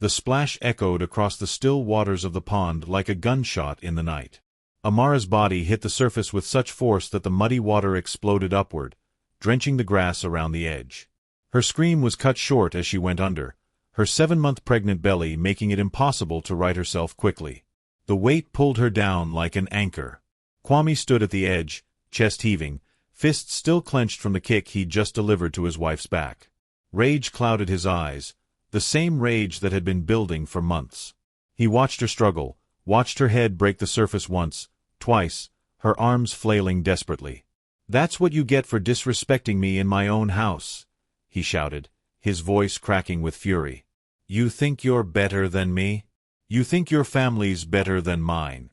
The splash echoed across the still waters of the pond like a gunshot in the night. Amara's body hit the surface with such force that the muddy water exploded upward, drenching the grass around the edge. Her scream was cut short as she went under, her 7-month pregnant belly making it impossible to right herself quickly. The weight pulled her down like an anchor. Kwame stood at the edge, chest heaving, fists still clenched from the kick he'd just delivered to his wife's back. Rage clouded his eyes, the same rage that had been building for months. He watched her struggle, watched her head break the surface once, twice, her arms flailing desperately. "That's what you get for disrespecting me in my own house," he shouted, his voice cracking with fury. "You think you're better than me? You think your family's better than mine?"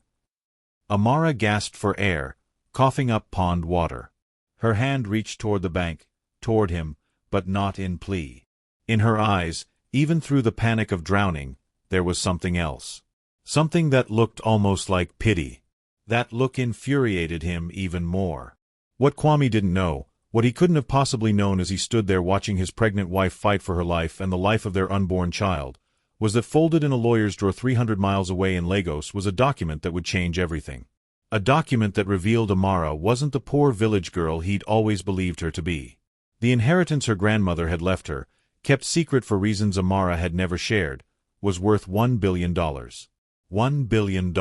Amara gasped for air, coughing up pond water. Her hand reached toward the bank, toward him, but not in plea. In her eyes, even through the panic of drowning, there was something else. Something that looked almost like pity. That look infuriated him even more. What Kwame didn't know, what he couldn't have possibly known as he stood there watching his pregnant wife fight for her life and the life of their unborn child, was that folded in a lawyer's drawer 300 miles away in Lagos was a document that would change everything. A document that revealed Amara wasn't the poor village girl he'd always believed her to be. The inheritance her grandmother had left her, kept secret for reasons Amara had never shared, was worth $1 billion. $1 billion.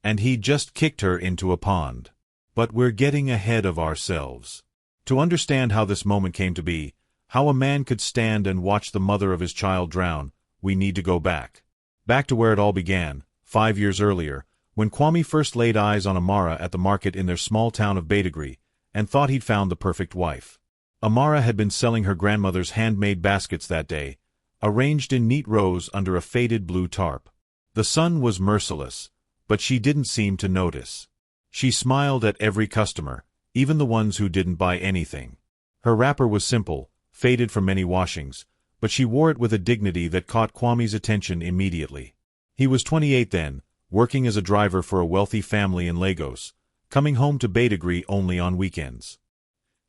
And he'd just kicked her into a pond. But we're getting ahead of ourselves. To understand how this moment came to be, how a man could stand and watch the mother of his child drown, we need to go back. Back to where it all began, 5 years earlier, when Kwame first laid eyes on Amara at the market in their small town of Badagry, and thought he'd found the perfect wife. Amara had been selling her grandmother's handmade baskets that day, arranged in neat rows under a faded blue tarp. The sun was merciless, but she didn't seem to notice. She smiled at every customer, even the ones who didn't buy anything. Her wrapper was simple, faded from many washings, but she wore it with a dignity that caught Kwame's attention immediately. He was 28 then, working as a driver for a wealthy family in Lagos, coming home to Badagry only on weekends.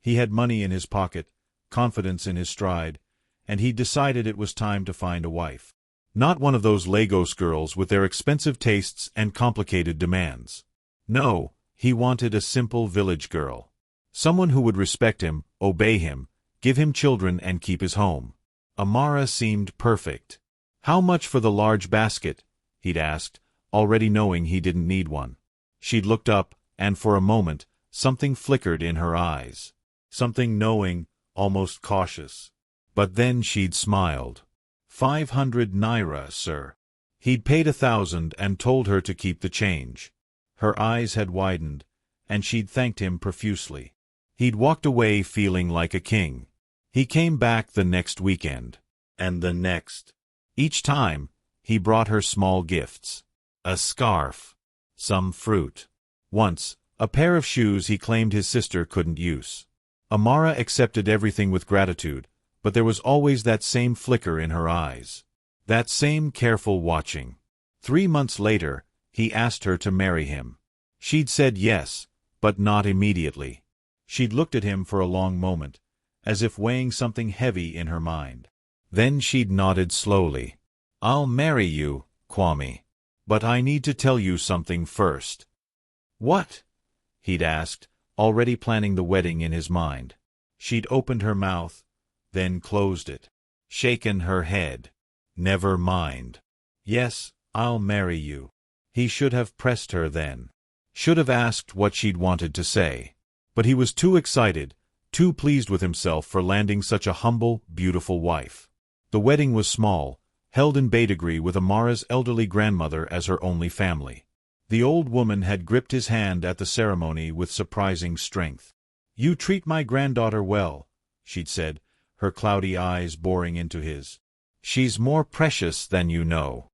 He had money in his pocket, confidence in his stride, and he'd decided it was time to find a wife. Not one of those Lagos girls with their expensive tastes and complicated demands. No, he wanted a simple village girl. Someone who would respect him, obey him, give him children and keep his home. Amara seemed perfect. "How much for the large basket?" he'd asked, already knowing he didn't need one. She'd looked up, and for a moment, something flickered in her eyes. Something knowing, almost cautious. But then she'd smiled. 500 naira, sir." He'd paid 1,000 and told her to keep the change. Her eyes had widened, and she'd thanked him profusely. He'd walked away feeling like a king. He came back the next weekend. And the next. Each time, he brought her small gifts. A scarf. Some fruit. Once, a pair of shoes he claimed his sister couldn't use. Amara accepted everything with gratitude, but there was always that same flicker in her eyes. That same careful watching. 3 months later, he asked her to marry him. She'd said yes, but not immediately. She'd looked at him for a long moment, as if weighing something heavy in her mind. Then she'd nodded slowly. "I'll marry you, Kwame. But I need to tell you something first." "What?" he'd asked, already planning the wedding in his mind. She'd opened her mouth, then closed it. Shaken her head. "Never mind." "Yes, I'll marry you." He should have pressed her then. Should have asked what she'd wanted to say. But he was too excited, too pleased with himself for landing such a humble, beautiful wife. The wedding was small, held in Badagry with Amara's elderly grandmother as her only family. The old woman had gripped his hand at the ceremony with surprising strength. "You treat my granddaughter well," she'd said, her cloudy eyes boring into his. "She's more precious than you know."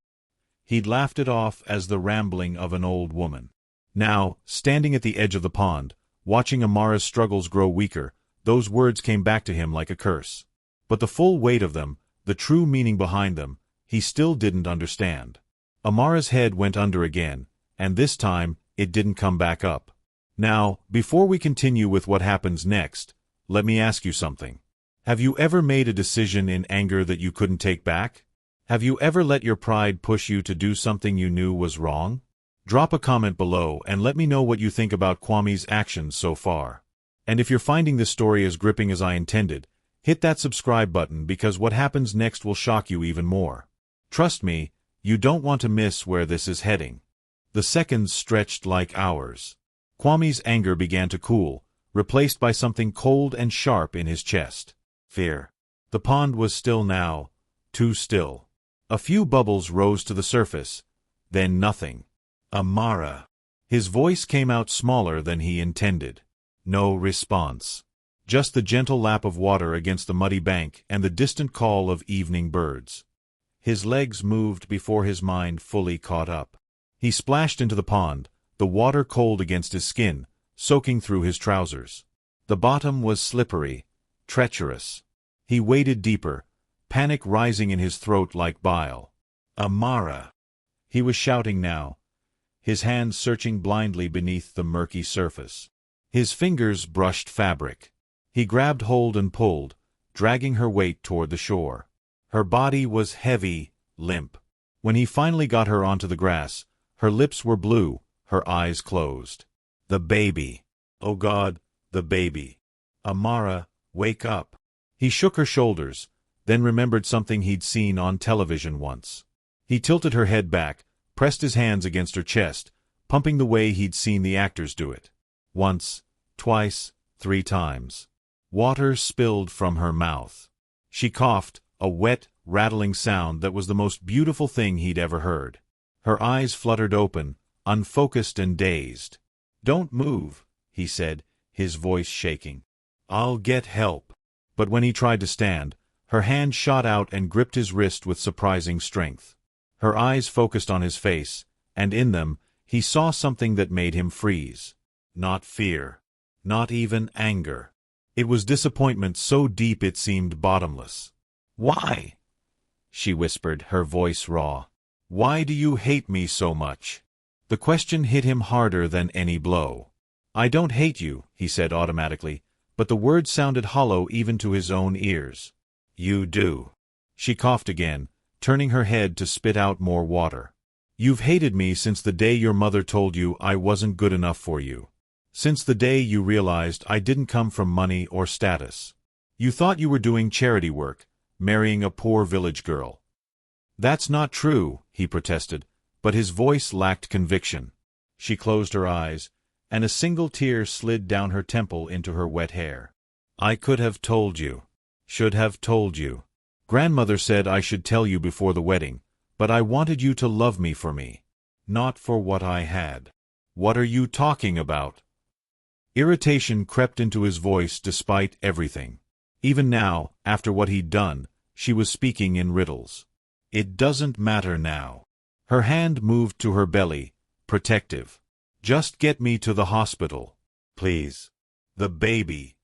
He'd laughed it off as the rambling of an old woman. Now, standing at the edge of the pond, watching Amara's struggles grow weaker, those words came back to him like a curse. But the full weight of them, the true meaning behind them, he still didn't understand. Amara's head went under again, and this time, it didn't come back up. Now, before we continue with what happens next, let me ask you something. Have you ever made a decision in anger that you couldn't take back? Have you ever let your pride push you to do something you knew was wrong? Drop a comment below and let me know what you think about Kwame's actions so far. And if you're finding this story as gripping as I intended, hit that subscribe button because what happens next will shock you even more. Trust me, you don't want to miss where this is heading. The seconds stretched like hours. Kwame's anger began to cool, replaced by something cold and sharp in his chest. Fear. The pond was still now, too still. A few bubbles rose to the surface, then nothing. Amara. His voice came out smaller than he intended. No response. Just the gentle lap of water against the muddy bank and the distant call of evening birds. His legs moved before his mind fully caught up. He splashed into the pond, the water cold against his skin, soaking through his trousers. The bottom was slippery, treacherous. He waded deeper, panic rising in his throat like bile. Amara. He was shouting now, his hands searching blindly beneath the murky surface. His fingers brushed fabric. He grabbed hold and pulled, dragging her weight toward the shore. Her body was heavy, limp. When he finally got her onto the grass, her lips were blue, her eyes closed. The baby. Oh God, the baby. Amara, wake up. He shook her shoulders, then remembered something he'd seen on television once. He tilted her head back, pressed his hands against her chest, pumping the way he'd seen the actors do it. Once, twice, 3 times. Water spilled from her mouth. She coughed, a wet, rattling sound that was the most beautiful thing he'd ever heard. Her eyes fluttered open, unfocused and dazed. Don't move, he said, his voice shaking. I'll get help. But when he tried to stand, her hand shot out and gripped his wrist with surprising strength. Her eyes focused on his face, and in them, he saw something that made him freeze. Not fear. Not even anger. It was disappointment so deep it seemed bottomless. Why? She whispered, her voice raw. Why do you hate me so much? The question hit him harder than any blow. I don't hate you, he said automatically, but the words sounded hollow even to his own ears. You do. She coughed again, turning her head to spit out more water. You've hated me since the day your mother told you I wasn't good enough for you. Since the day you realized I didn't come from money or status. You thought you were doing charity work, marrying a poor village girl. That's not true, he protested, but his voice lacked conviction. She closed her eyes, and a single tear slid down her temple into her wet hair. I could have told you. Should have told you. Grandmother said I should tell you before the wedding, but I wanted you to love me for me. Not for what I had. What are you talking about? Irritation crept into his voice despite everything. Even now, after what he'd done, she was speaking in riddles. It doesn't matter now. Her hand moved to her belly, protective. Just get me to the hospital. Please. The baby.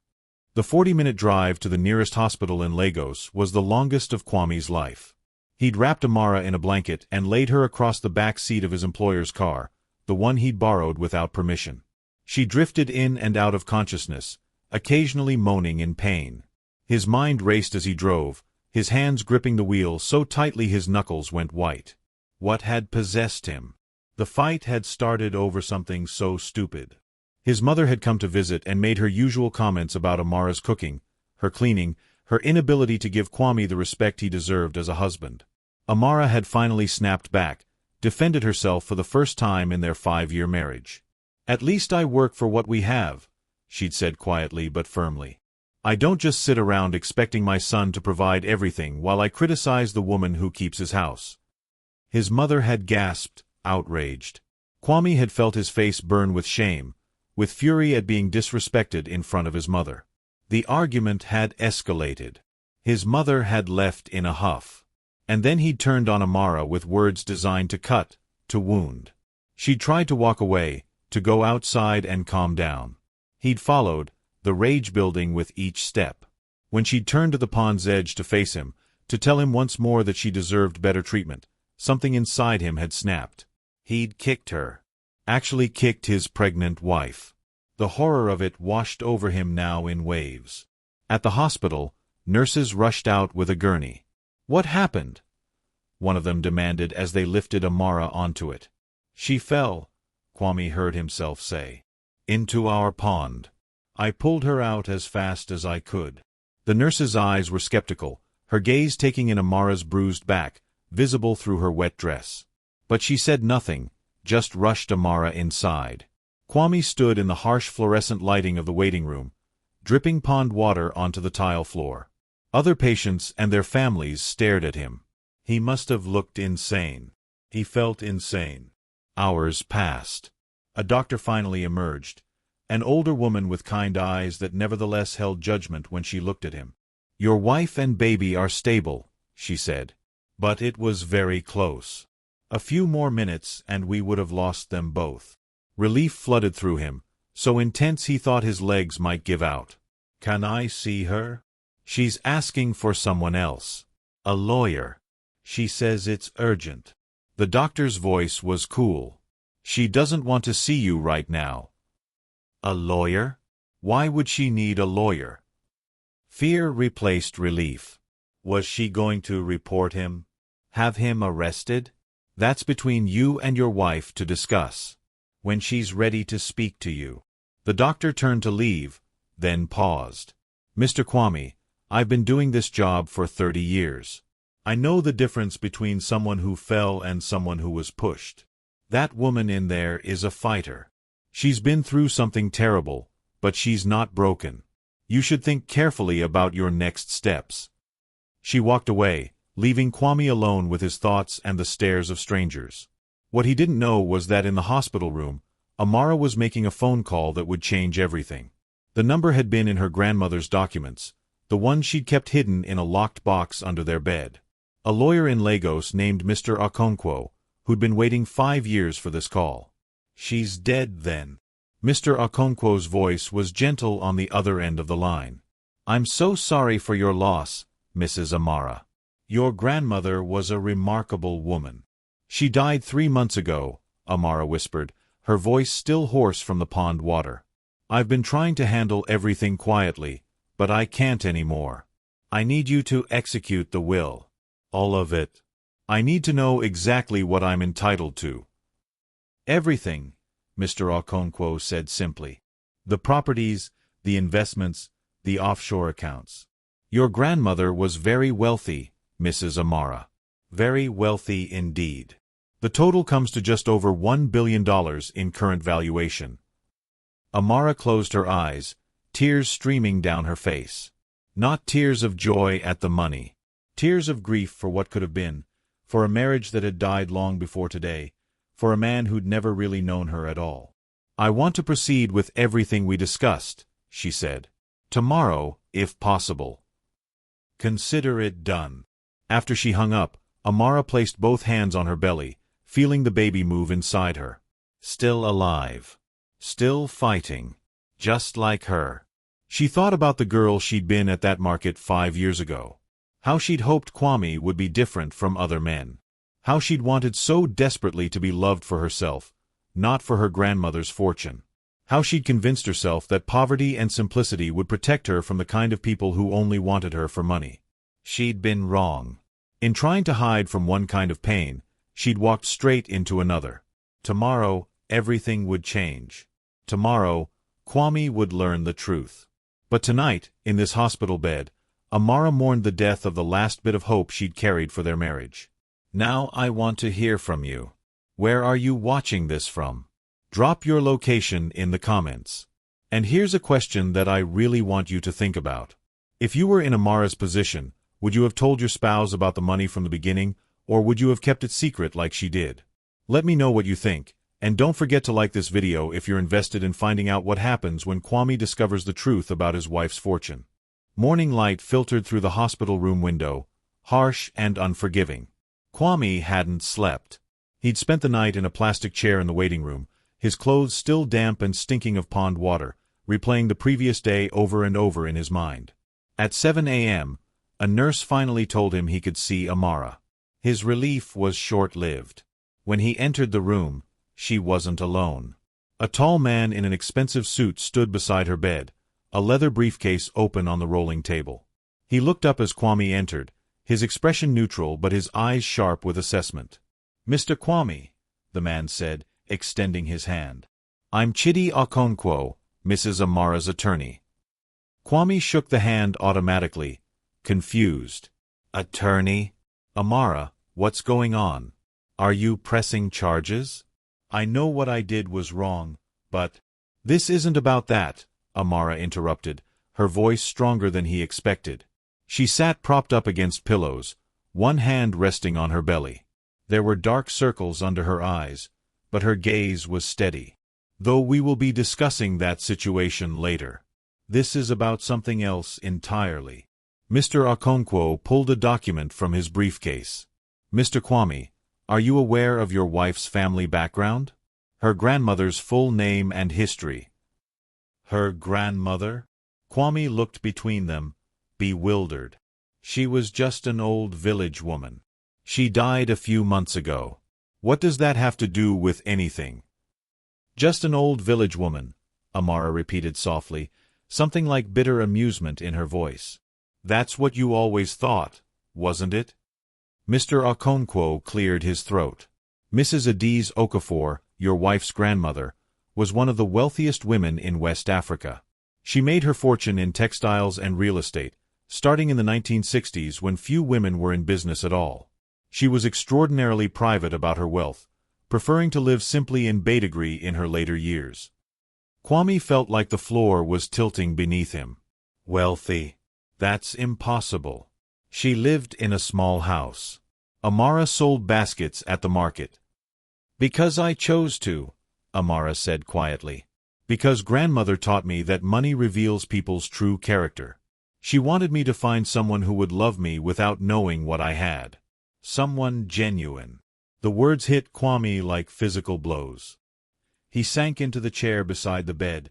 The 40-minute drive to the nearest hospital in Lagos was the longest of Kwame's life. He'd wrapped Amara in a blanket and laid her across the back seat of his employer's car, the one he'd borrowed without permission. She drifted in and out of consciousness, occasionally moaning in pain. His mind raced as he drove, his hands gripping the wheel so tightly his knuckles went white. What had possessed him? The fight had started over something so stupid. His mother had come to visit and made her usual comments about Amara's cooking, her cleaning, her inability to give Kwame the respect he deserved as a husband. Amara had finally snapped back, defended herself for the first time in their 5-year marriage. At least I work for what we have, she'd said quietly but firmly. I don't just sit around expecting my son to provide everything while I criticize the woman who keeps his house. His mother had gasped, outraged. Kwame had felt his face burn with shame, with fury at being disrespected in front of his mother. The argument had escalated. His mother had left in a huff. And then he'd turned on Amara with words designed to cut, to wound. She'd tried to walk away, to go outside and calm down. He'd followed, the rage building with each step. When she'd turned to the pond's edge to face him, to tell him once more that she deserved better treatment, something inside him had snapped. He'd kicked her. Actually kicked his pregnant wife. The horror of it washed over him now in waves. At the hospital, nurses rushed out with a gurney. What happened? one of them demanded as they lifted Amara onto it. She fell, Kwame heard himself say, into our pond. I pulled her out as fast as I could. The nurse's eyes were skeptical, her gaze taking in Amara's bruised back, visible through her wet dress. But she said nothing, just rushed Amara inside. Kwame stood in the harsh fluorescent lighting of the waiting room, dripping pond water onto the tile floor. Other patients and their families stared at him. He must have looked insane. He felt insane. Hours passed. A doctor finally emerged, an older woman with kind eyes that nevertheless held judgment when she looked at him. "Your wife and baby are stable," she said. But it was very close. A few more minutes and we would have lost them both. Relief flooded through him, so intense he thought his legs might give out. "Can I see her?" "She's asking for someone else. A lawyer. She says it's urgent." The doctor's voice was cool. "She doesn't want to see you right now." "A lawyer? Why would she need a lawyer?" Fear replaced relief. Was she going to report him? Have him arrested? "That's between you and your wife to discuss. When she's ready to speak to you." The doctor turned to leave, then paused. "Mr. Kwame, I've been doing this job for 30 years. I know the difference between someone who fell and someone who was pushed. That woman in there is a fighter. She's been through something terrible, but she's not broken. You should think carefully about your next steps." She walked away, leaving Kwame alone with his thoughts and the stares of strangers. What he didn't know was that in the hospital room, Amara was making a phone call that would change everything. The number had been in her grandmother's documents, the one she'd kept hidden in a locked box under their bed. A lawyer in Lagos named Mr. Okonkwo, who'd been waiting 5 years for this call. "She's dead then." Mr. Okonkwo's voice was gentle on the other end of the line. "I'm so sorry for your loss, Mrs. Amara. Your grandmother was a remarkable woman." "She died 3 months ago," Amara whispered, her voice still hoarse from the pond water. "I've been trying to handle everything quietly, but I can't anymore. I need you to execute the will. All of it. I need to know exactly what I'm entitled to." "Everything," Mr. Okonkwo said simply. "The properties, the investments, the offshore accounts. Your grandmother was very wealthy, Mrs. Amara. Very wealthy indeed. The total comes to just over $1 billion in current valuation." Amara closed her eyes, tears streaming down her face. Not tears of joy at the money. Tears of grief for what could have been, for a marriage that had died long before today, for a man who'd never really known her at all. "I want to proceed with everything we discussed," she said. "Tomorrow, if possible." "Consider it done." After she hung up, Amara placed both hands on her belly, feeling the baby move inside her. Still alive. Still fighting. Just like her. She thought about the girl she'd been at that market 5 years ago. How she'd hoped Kwame would be different from other men. How she'd wanted so desperately to be loved for herself, not for her grandmother's fortune. How she'd convinced herself that poverty and simplicity would protect her from the kind of people who only wanted her for money. She'd been wrong. In trying to hide from one kind of pain, she'd walked straight into another. Tomorrow, everything would change. Tomorrow, Kwame would learn the truth. But tonight, in this hospital bed, Amara mourned the death of the last bit of hope she'd carried for their marriage. "Now I want to hear from you. Where are you watching this from? Drop your location in the comments. And here's a question that I really want you to think about. If you were in Amara's position, would you have told your spouse about the money from the beginning, or would you have kept it secret like she did? Let me know what you think, and don't forget to like this video if you're invested in finding out what happens when Kwame discovers the truth about his wife's fortune. Morning light filtered through the hospital room window, harsh and unforgiving. Kwame hadn't slept. He'd spent the night in a plastic chair in the waiting room, his clothes still damp and stinking of pond water, replaying the previous day over and over in his mind. At 7 a.m., a nurse finally told him he could see Amara. His relief was short-lived. When he entered the room, she wasn't alone. A tall man in an expensive suit stood beside her bed, a leather briefcase open on the rolling table. He looked up as Kwame entered, his expression neutral but his eyes sharp with assessment. "Mr. Kwame," the man said, extending his hand. "I'm Chidi Okonkwo, Mrs. Amara's attorney." Kwame shook the hand automatically, confused. "Attorney? Amara, what's going on? Are you pressing charges?" "I know what I did was wrong, but—" "This isn't about that," Amara interrupted, her voice stronger than he expected. She sat propped up against pillows, one hand resting on her belly. There were dark circles under her eyes, but her gaze was steady. "Though we will be discussing that situation later. This is about something else entirely." Mr. Okonkwo pulled a document from his briefcase. "Mr. Kwame, are you aware of your wife's family background? Her grandmother's full name and history?" "Her grandmother?" Kwame looked between them, bewildered. "She was just an old village woman. She died a few months ago. What does that have to do with anything?" "Just an old village woman," Amara repeated softly, something like bitter amusement in her voice. "That's what you always thought, wasn't it?" Mr. Okonkwo cleared his throat. "Mrs. Adiz Okafor, your wife's grandmother, was one of the wealthiest women in West Africa. She made her fortune in textiles and real estate, starting in the 1960s when few women were in business at all. She was extraordinarily private about her wealth, preferring to live simply in Badagry in her later years." Kwame felt like the floor was tilting beneath him. "Wealthy? That's impossible. She lived in a small house. Amara sold baskets at the market." "Because I chose to," Amara said quietly. "Because grandmother taught me that money reveals people's true character. She wanted me to find someone who would love me without knowing what I had. Someone genuine." The words hit Kwame like physical blows. He sank into the chair beside the bed,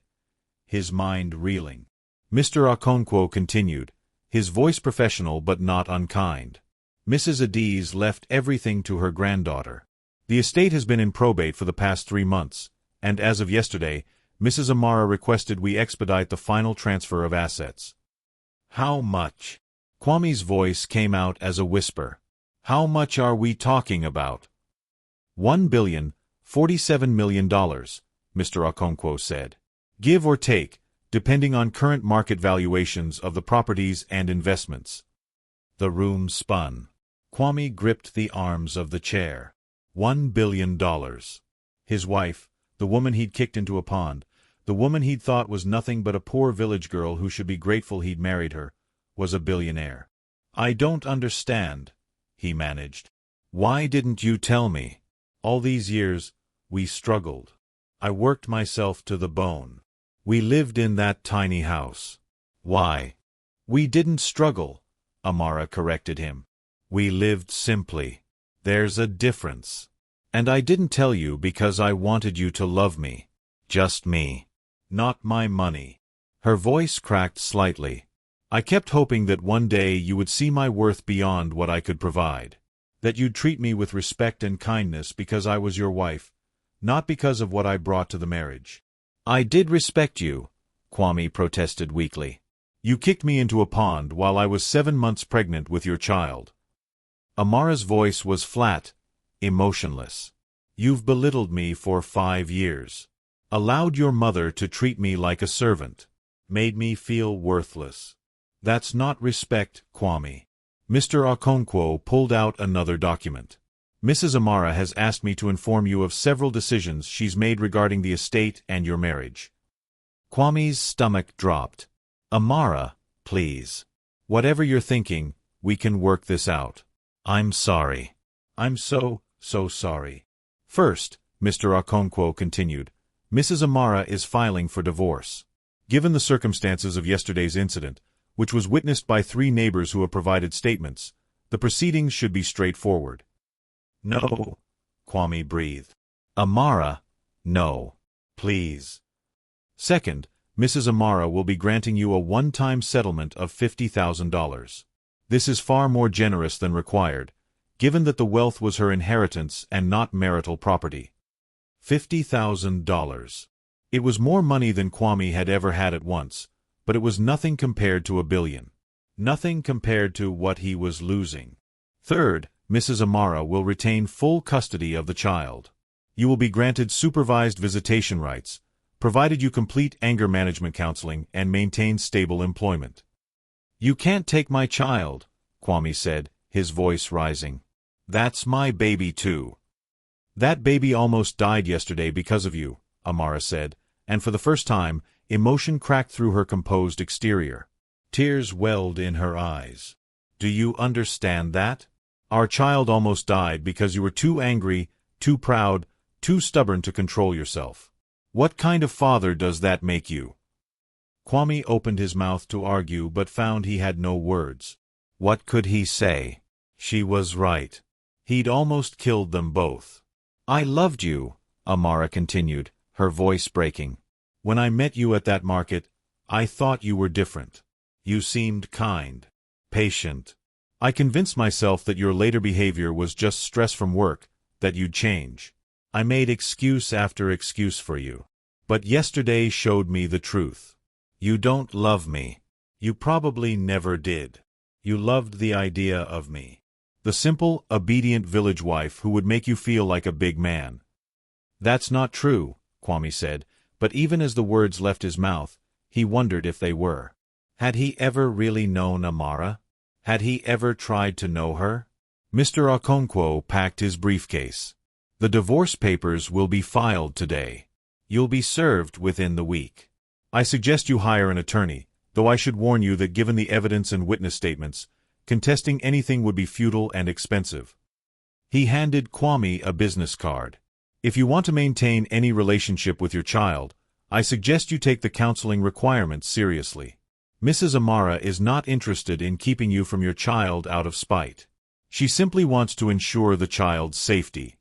his mind reeling. Mr. Okonkwo continued, his voice professional but not unkind. "Mrs. Adiz left everything to her granddaughter. The estate has been in probate for the past 3 months, and as of yesterday, Mrs. Amara requested we expedite the final transfer of assets." "How much?" Kwame's voice came out as a whisper. "How much are we talking about?" $1,047,000,000, Mr. Okonkwo said. "Give or take, depending on current market valuations of the properties and investments." The room spun. Kwame gripped the arms of the chair. $1 billion. His wife, the woman he'd kicked into a pond, the woman he'd thought was nothing but a poor village girl who should be grateful he'd married her, was a billionaire. "I don't understand," he managed. "Why didn't you tell me? All these years, we struggled. I worked myself to the bone. We lived in that tiny house." "Why?" "We didn't struggle," Amara corrected him. "We lived simply. There's a difference. And I didn't tell you because I wanted you to love me. Just me. Not my money." Her voice cracked slightly. "I kept hoping that one day you would see my worth beyond what I could provide. That you'd treat me with respect and kindness because I was your wife, not because of what I brought to the marriage." "I did respect you," Kwame protested weakly. "You kicked me into a pond while I was 7 months pregnant with your child." Amara's voice was flat, emotionless. "You've belittled me for 5 years. Allowed your mother to treat me like a servant. Made me feel worthless. That's not respect, Kwame." Mr. Okonkwo pulled out another document. "Mrs. Amara has asked me to inform you of several decisions she's made regarding the estate and your marriage." Kwame's stomach dropped. "Amara, please. Whatever you're thinking, we can work this out. I'm sorry. I'm so sorry." "First," Mr. Okonkwo continued, "Mrs. Amara is filing for divorce. Given the circumstances of yesterday's incident, which was witnessed by 3 neighbors who have provided statements, the proceedings should be straightforward." "No," Kwame breathed. "Amara, no. Please." "Second, Mrs. Amara will be granting you a one-time settlement of $50,000. This is far more generous than required, given that the wealth was her inheritance and not marital property." $50,000. It was more money than Kwame had ever had at once, but it was nothing compared to $1 billion. Nothing compared to what he was losing. Third, Mrs. Amara will retain full custody of the child. You will be granted supervised visitation rights, provided you complete anger management counseling and maintain stable employment. You can't take my child, Kwame said, his voice rising. That's my baby too. That baby almost died yesterday because of you, Amara said, and for the first time, emotion cracked through her composed exterior. Tears welled in her eyes. Do you understand that? Our child almost died because you were too angry, too proud, too stubborn to control yourself. What kind of father does that make you? Kwame opened his mouth to argue but found he had no words. What could he say? She was right. He'd almost killed them both. I loved you, Amara continued, her voice breaking. When I met you at that market, I thought you were different. You seemed kind, patient. I convinced myself that your later behavior was just stress from work, that you'd change. I made excuse after excuse for you. But yesterday showed me the truth. You don't love me. You probably never did. You loved the idea of me. The simple, obedient village wife who would make you feel like a big man. That's not true, Kwame said, but even as the words left his mouth, he wondered if they were. Had he ever really known Amara? Had he ever tried to know her? Mr. Okonkwo packed his briefcase. The divorce papers will be filed today. You'll be served within the week. I suggest you hire an attorney, though I should warn you that given the evidence and witness statements, contesting anything would be futile and expensive. He handed Kwame a business card. If you want to maintain any relationship with your child, I suggest you take the counseling requirements seriously. Mrs. Amara is not interested in keeping you from your child out of spite. She simply wants to ensure the child's safety.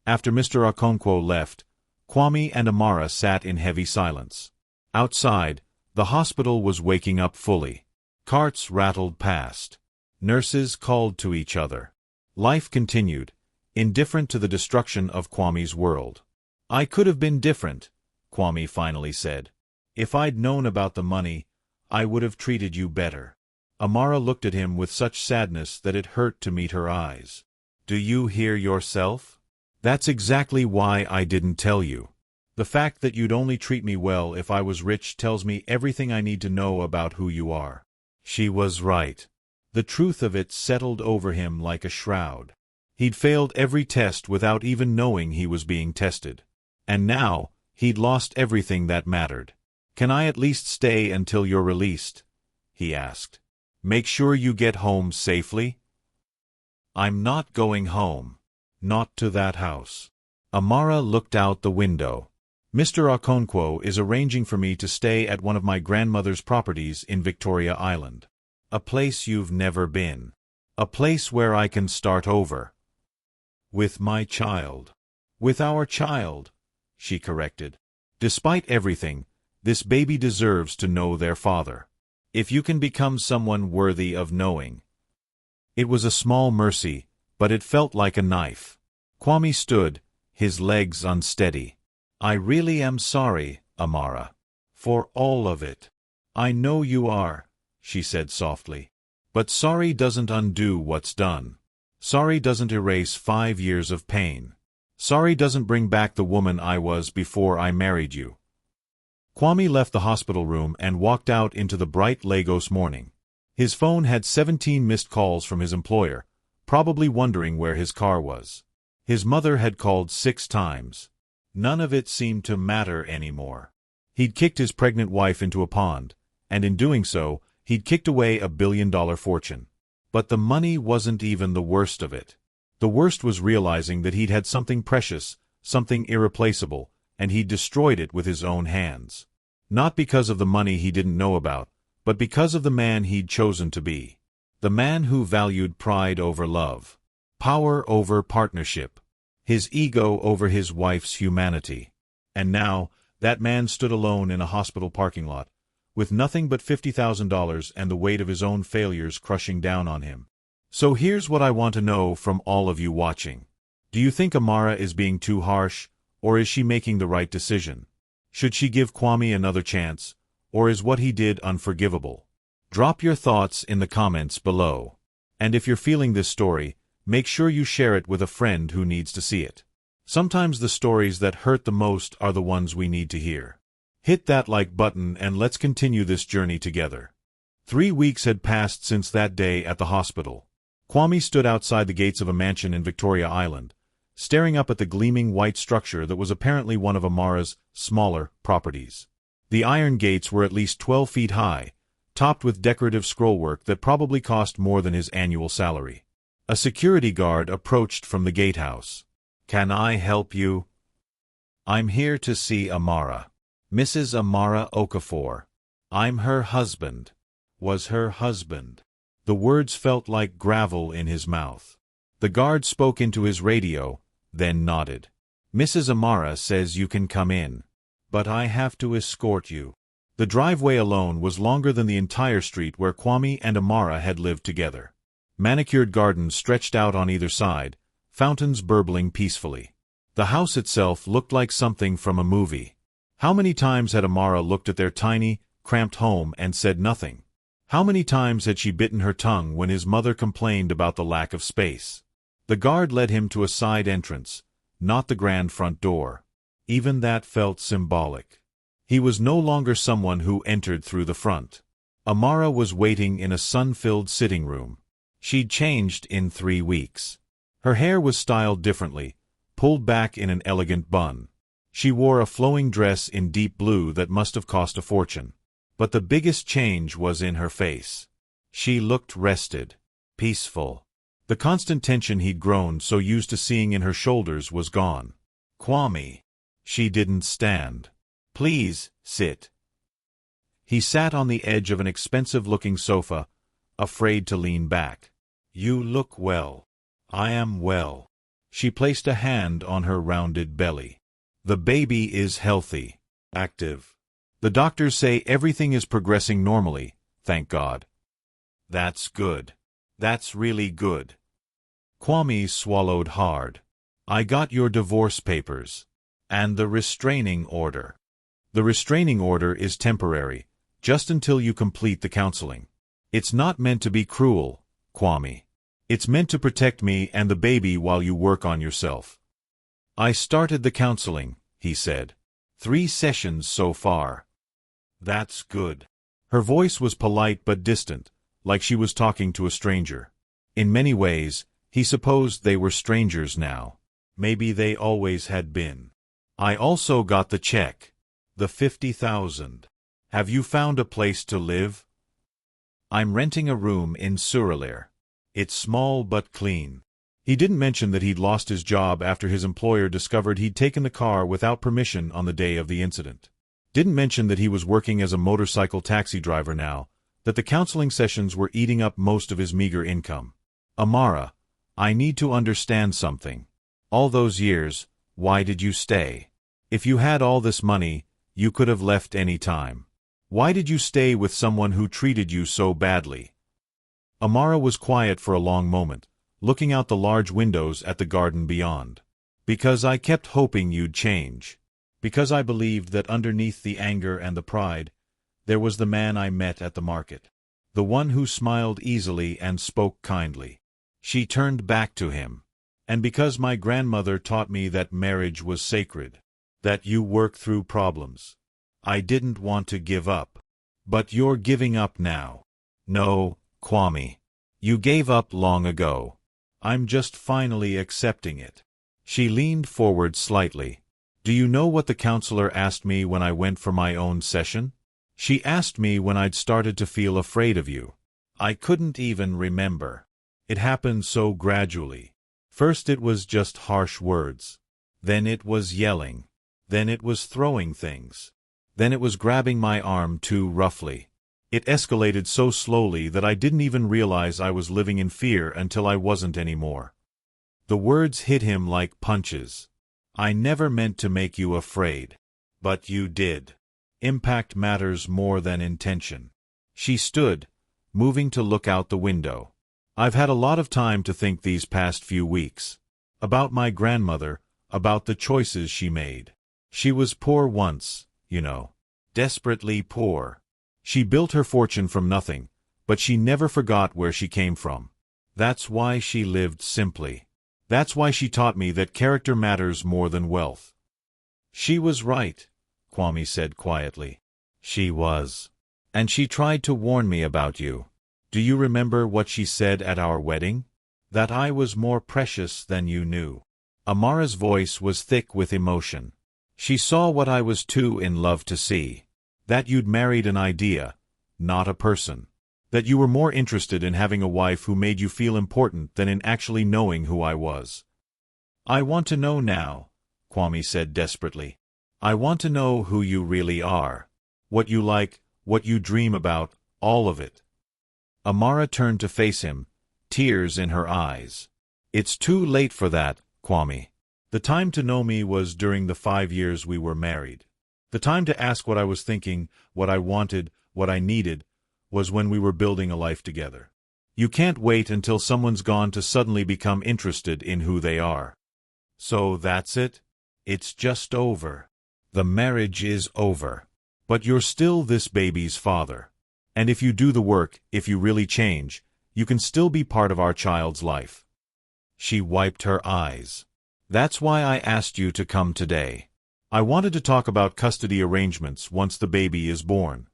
After Mr. Okonkwo left, Kwame and Amara sat in heavy silence. Outside, the hospital was waking up fully. Carts rattled past. Nurses called to each other. Life continued, indifferent to the destruction of Kwame's world. I could have been different, Kwame finally said. If I'd known about the money, I would have treated you better. Amara looked at him with such sadness that it hurt to meet her eyes. Do you hear yourself? That's exactly why I didn't tell you. The fact that you'd only treat me well if I was rich tells me everything I need to know about who you are. She was right. The truth of it settled over him like a shroud. He'd failed every test without even knowing he was being tested. And now, he'd lost everything that mattered. Can I at least stay until you're released? He asked. Make sure you get home safely? I'm not going home. Not to that house. Amara looked out the window. Mr. Okonkwo is arranging for me to stay at one of my grandmother's properties in Victoria Island. A place you've never been. A place where I can start over. With my child. With our child, she corrected. Despite everything, this baby deserves to know their father. If you can become someone worthy of knowing. It was a small mercy, but it felt like a knife. Kwame stood, his legs unsteady. I really am sorry, Amara. For all of it. I know you are, she said softly. But sorry doesn't undo what's done. Sorry doesn't erase 5 years of pain. Sorry doesn't bring back the woman I was before I married you. Kwame left the hospital room and walked out into the bright Lagos morning. His phone had 17 missed calls from his employer, probably wondering where his car was. His mother had called 6 times. None of it seemed to matter anymore. He'd kicked his pregnant wife into a pond, and in doing so, he'd kicked away a billion-dollar fortune. But the money wasn't even the worst of it. The worst was realizing that he'd had something precious, something irreplaceable, and he'd destroyed it with his own hands. Not because of the money he didn't know about, but because of the man he'd chosen to be. The man who valued pride over love, power over partnership, his ego over his wife's humanity. And now, that man stood alone in a hospital parking lot, with nothing but $50,000 and the weight of his own failures crushing down on him. So here's what I want to know from all of you watching. Do you think Amara is being too harsh, or is she making the right decision? Should she give Kwame another chance, or is what he did unforgivable? Drop your thoughts in the comments below. And if you're feeling this story, make sure you share it with a friend who needs to see it. Sometimes the stories that hurt the most are the ones we need to hear. Hit that like button and let's continue this journey together. 3 weeks had passed since that day at the hospital. Kwame stood outside the gates of a mansion in Victoria Island, staring up at the gleaming white structure that was apparently one of Amara's smaller properties. The iron gates were at least 12 feet high, topped with decorative scrollwork that probably cost more than his annual salary. A security guard approached from the gatehouse. "Can I help you?" "I'm here to see Amara. Mrs. Amara Okafor. I'm her husband." Was her husband. The words felt like gravel in his mouth. The guard spoke into his radio, then nodded. "Mrs. Amara says you can come in. But I have to escort you." The driveway alone was longer than the entire street where Kwame and Amara had lived together. Manicured gardens stretched out on either side, fountains burbling peacefully. The house itself looked like something from a movie. How many times had Amara looked at their tiny, cramped home and said nothing? How many times had she bitten her tongue when his mother complained about the lack of space? The guard led him to a side entrance, not the grand front door. Even that felt symbolic. He was no longer someone who entered through the front. Amara was waiting in a sun-filled sitting room. She'd changed in 3 weeks. Her hair was styled differently, pulled back in an elegant bun. She wore a flowing dress in deep blue that must have cost a fortune. But the biggest change was in her face. She looked rested, peaceful. The constant tension he'd grown so used to seeing in her shoulders was gone. "Kwame." She didn't stand. "Please, sit." He sat on the edge of an expensive-looking sofa, afraid to lean back. "You look well." "I am well." She placed a hand on her rounded belly. "The baby is healthy, active. The doctors say everything is progressing normally, thank God." "That's good. That's really good." Kwame swallowed hard. "I got your divorce papers. And the restraining order." "The restraining order is temporary, just until you complete the counseling. It's not meant to be cruel, Kwame. It's meant to protect me and the baby while you work on yourself." "I started the counseling," he said. 3 sessions so far." "That's good." Her voice was polite but distant, like she was talking to a stranger. In many ways, he supposed they were strangers now. Maybe they always had been. "I also got the check. The 50,000. Have you found a place to live?" "I'm renting a room in Suralere. It's small but clean." He didn't mention that he'd lost his job after his employer discovered he'd taken the car without permission on the day of the incident. Didn't mention that he was working as a motorcycle taxi driver now, that the counseling sessions were eating up most of his meager income. "Amara, I need to understand something. All those years, why did you stay? If you had all this money, you could have left any time. Why did you stay with someone who treated you so badly?" Amara was quiet for a long moment, looking out the large windows at the garden beyond. "Because I kept hoping you'd change. Because I believed that underneath the anger and the pride, there was the man I met at the market. The one who smiled easily and spoke kindly." She turned back to him. "And because my grandmother taught me that marriage was sacred, that you work through problems. I didn't want to give up. But you're giving up now." "No, Kwame. You gave up long ago. I'm just finally accepting it." She leaned forward slightly. "Do you know what the counselor asked me when I went for my own session? She asked me when I'd started to feel afraid of you. I couldn't even remember. It happened so gradually. First it was just harsh words. Then it was yelling. Then it was throwing things. Then it was grabbing my arm too roughly. It escalated so slowly that I didn't even realize I was living in fear until I wasn't anymore." The words hit him like punches. "I never meant to make you afraid. But you did. Impact matters more than intention." She stood, moving to look out the window. "I've had a lot of time to think these past few weeks. About my grandmother, about the choices she made. She was poor once, you know. Desperately poor. She built her fortune from nothing, but she never forgot where she came from. That's why she lived simply. That's why she taught me that character matters more than wealth. She was right, Kwame said quietly. She was. And she tried to warn me about you. Do you remember what she said at our wedding? That I was more precious than you knew. Amara's voice was thick with emotion. She saw what I was too in love to see. That you'd married an idea, not a person. That you were more interested in having a wife who made you feel important than in actually knowing who I was. I want to know now, Kwame said desperately. I want to know who you really are. What you like, what you dream about, all of it. Amara turned to face him, tears in her eyes. It's too late for that, Kwame. The time to know me was during the 5 years we were married. The time to ask what I was thinking, what I wanted, what I needed, was when we were building a life together. You can't wait until someone's gone to suddenly become interested in who they are. So that's it? It's just over. The marriage is over. But you're still this baby's father. And if you do the work, if you really change, you can still be part of our child's life. She wiped her eyes. That's why I asked you to come today. I wanted to talk about custody arrangements once the baby is born.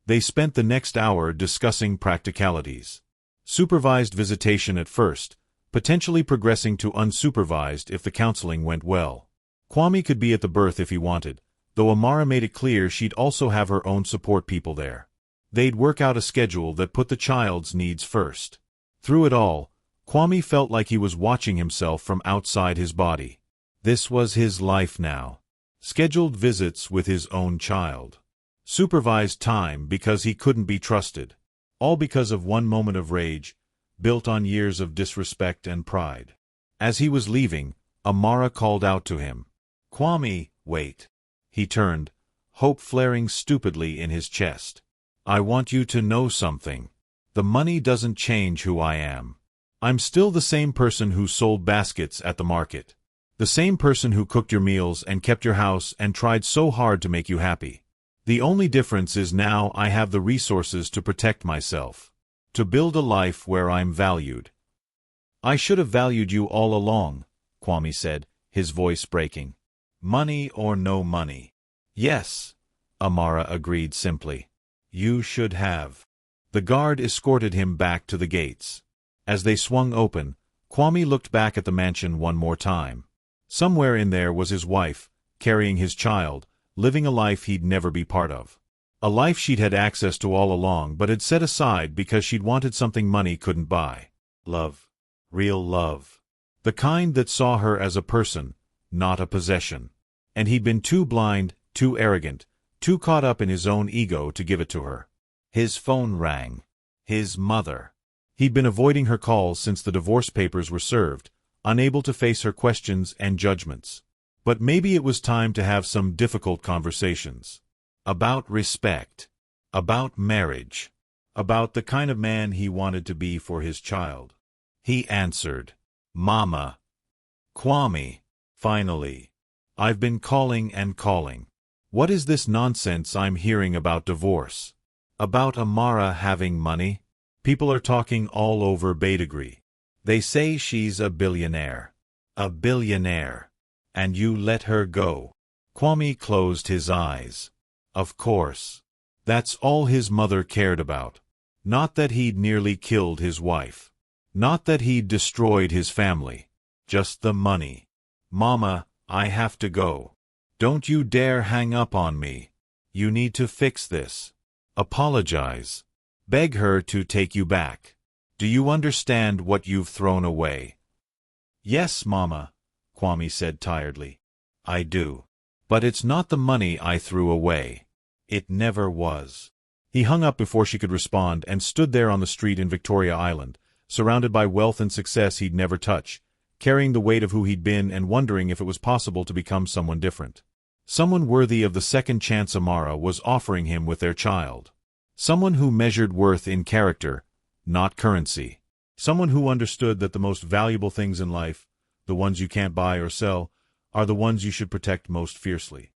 They spent the next hour discussing practicalities. Supervised visitation at first, potentially progressing to unsupervised if the counseling went well. Kwame could be at the birth if he wanted, though Amara made it clear she'd also have her own support people there. They'd work out a schedule that put the child's needs first. Through it all, Kwame felt like he was watching himself from outside his body. This was his life now. Scheduled visits with his own child. Supervised time because he couldn't be trusted. All because of one moment of rage, built on years of disrespect and pride. As he was leaving, Amara called out to him. Kwame, wait. He turned, hope flaring stupidly in his chest. I want you to know something. The money doesn't change who I am. I'm still the same person who sold baskets at the market. The same person who cooked your meals and kept your house and tried so hard to make you happy. The only difference is now I have the resources to protect myself. To build a life where I'm valued. I should have valued you all along, Kwame said, his voice breaking. Money or no money. Yes, Amara agreed simply. You should have. The guard escorted him back to the gates. As they swung open, Kwame looked back at the mansion one more time. Somewhere in there was his wife, carrying his child, living a life he'd never be part of. A life she'd had access to all along but had set aside because she'd wanted something money couldn't buy. Love. Real love. The kind that saw her as a person, not a possession. And he'd been too blind, too arrogant, too caught up in his own ego to give it to her. His phone rang. His mother. He'd been avoiding her calls since the divorce papers were served, unable to face her questions and judgments. But maybe it was time to have some difficult conversations. About respect. About marriage. About the kind of man he wanted to be for his child. He answered. Mama. Kwame. Finally. I've been calling and calling. What is this nonsense I'm hearing about divorce? About Amara having money? People are talking all over Badagry. They say she's a billionaire. A billionaire. And you let her go. Kwame closed his eyes. Of course. That's all his mother cared about. Not that he'd nearly killed his wife. Not that he'd destroyed his family. Just the money. Mama, I have to go. Don't you dare hang up on me. You need to fix this. Apologize. Beg her to take you back. Do you understand what you've thrown away? Yes, Mama, Kwame said tiredly. I do. But it's not the money I threw away. It never was. He hung up before she could respond and stood there on the street in Victoria Island, surrounded by wealth and success he'd never touch, carrying the weight of who he'd been and wondering if it was possible to become someone different. Someone worthy of the second chance Amara was offering him with their child. Someone who measured worth in character, not currency. Someone who understood that the most valuable things in life, the ones you can't buy or sell, are the ones you should protect most fiercely.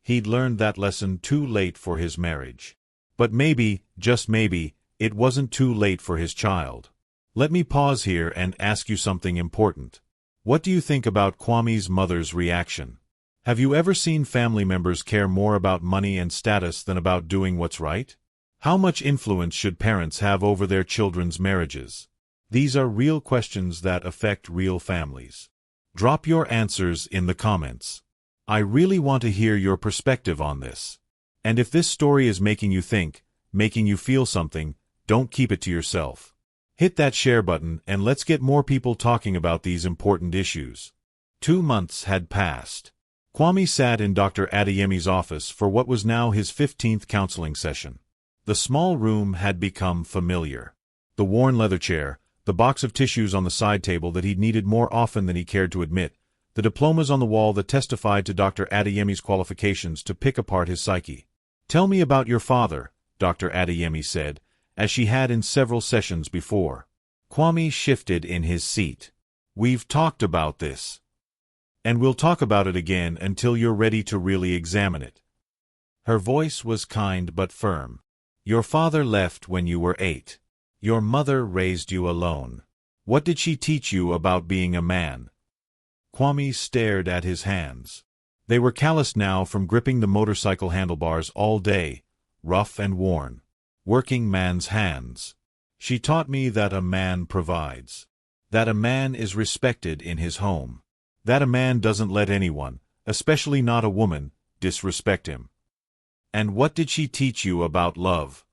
He'd learned that lesson too late for his marriage. But maybe, just maybe, It wasn't too late for his child. Let me pause here and ask you something important. What do you think about Kwame's mother's reaction? Have you ever seen family members care more about money and status than about doing what's right? How much influence should parents have over their children's marriages? These are real questions that affect real families. Drop your answers in the comments. I really want to hear your perspective on this. And if this story is making you think, making you feel something, don't keep it to yourself. Hit that share button and let's get more people talking about these important issues. 2 months had passed. Kwame sat in Dr. Adeyemi's office for what was now his 15th counseling session. The small room had become familiar. The worn leather chair, the box of tissues on the side table that he'd needed more often than he cared to admit, the diplomas on the wall that testified to Dr. Adeyemi's qualifications to pick apart his psyche. "Tell me about your father," Dr. Adeyemi said, as she had in several sessions before. Kwame shifted in his seat. "We've talked about this. And we'll talk about it again until you're ready to really examine it." Her voice was kind but firm. "Your father left when you were 8. Your mother raised you alone. What did she teach you about being a man?" Kwame stared at his hands. They were calloused now from gripping the motorcycle handlebars all day, rough and worn. Working man's hands. "She taught me that a man provides. That a man is respected in his home. That a man doesn't let anyone, especially not a woman, disrespect him." "And what did she teach you about love?"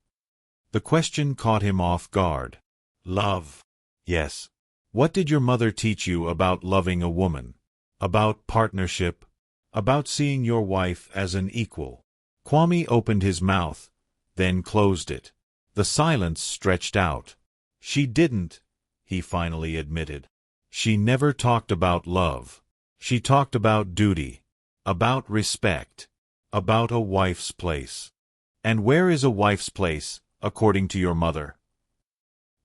The question caught him off guard. "Love?" "Yes. What did your mother teach you about loving a woman? About partnership? About seeing your wife as an equal?" Kwame opened his mouth, then closed it. The silence stretched out. "She didn't," he finally admitted. "She never talked about love. She talked about duty, about respect, about a wife's place." "And where is a wife's place, according to your mother?"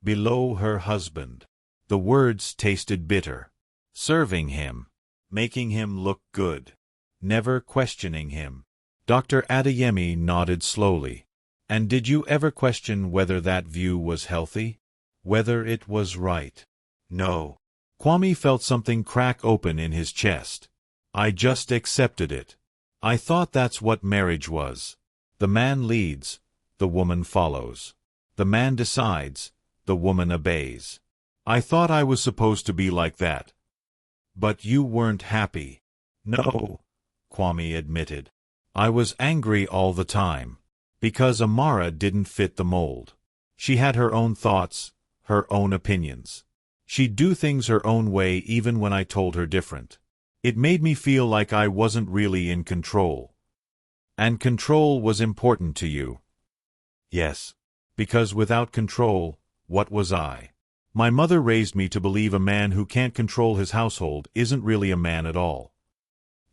"Below her husband." The words tasted bitter. "Serving him, making him look good, never questioning him." Dr. Adeyemi nodded slowly. "And did you ever question whether that view was healthy? Whether it was right?" "No." Kwame felt something crack open in his chest. "I just accepted it. I thought that's what marriage was. The man leads, the woman follows. The man decides, the woman obeys. I thought I was supposed to be like that." "But you weren't happy." "No," Kwame admitted. "I was angry all the time. Because Amara didn't fit the mold. She had her own thoughts, her own opinions. She'd do things her own way even when I told her different. It made me feel like I wasn't really in control." "And control was important to you?" "Yes. Because without control, what was I? My mother raised me to believe a man who can't control his household isn't really a man at all."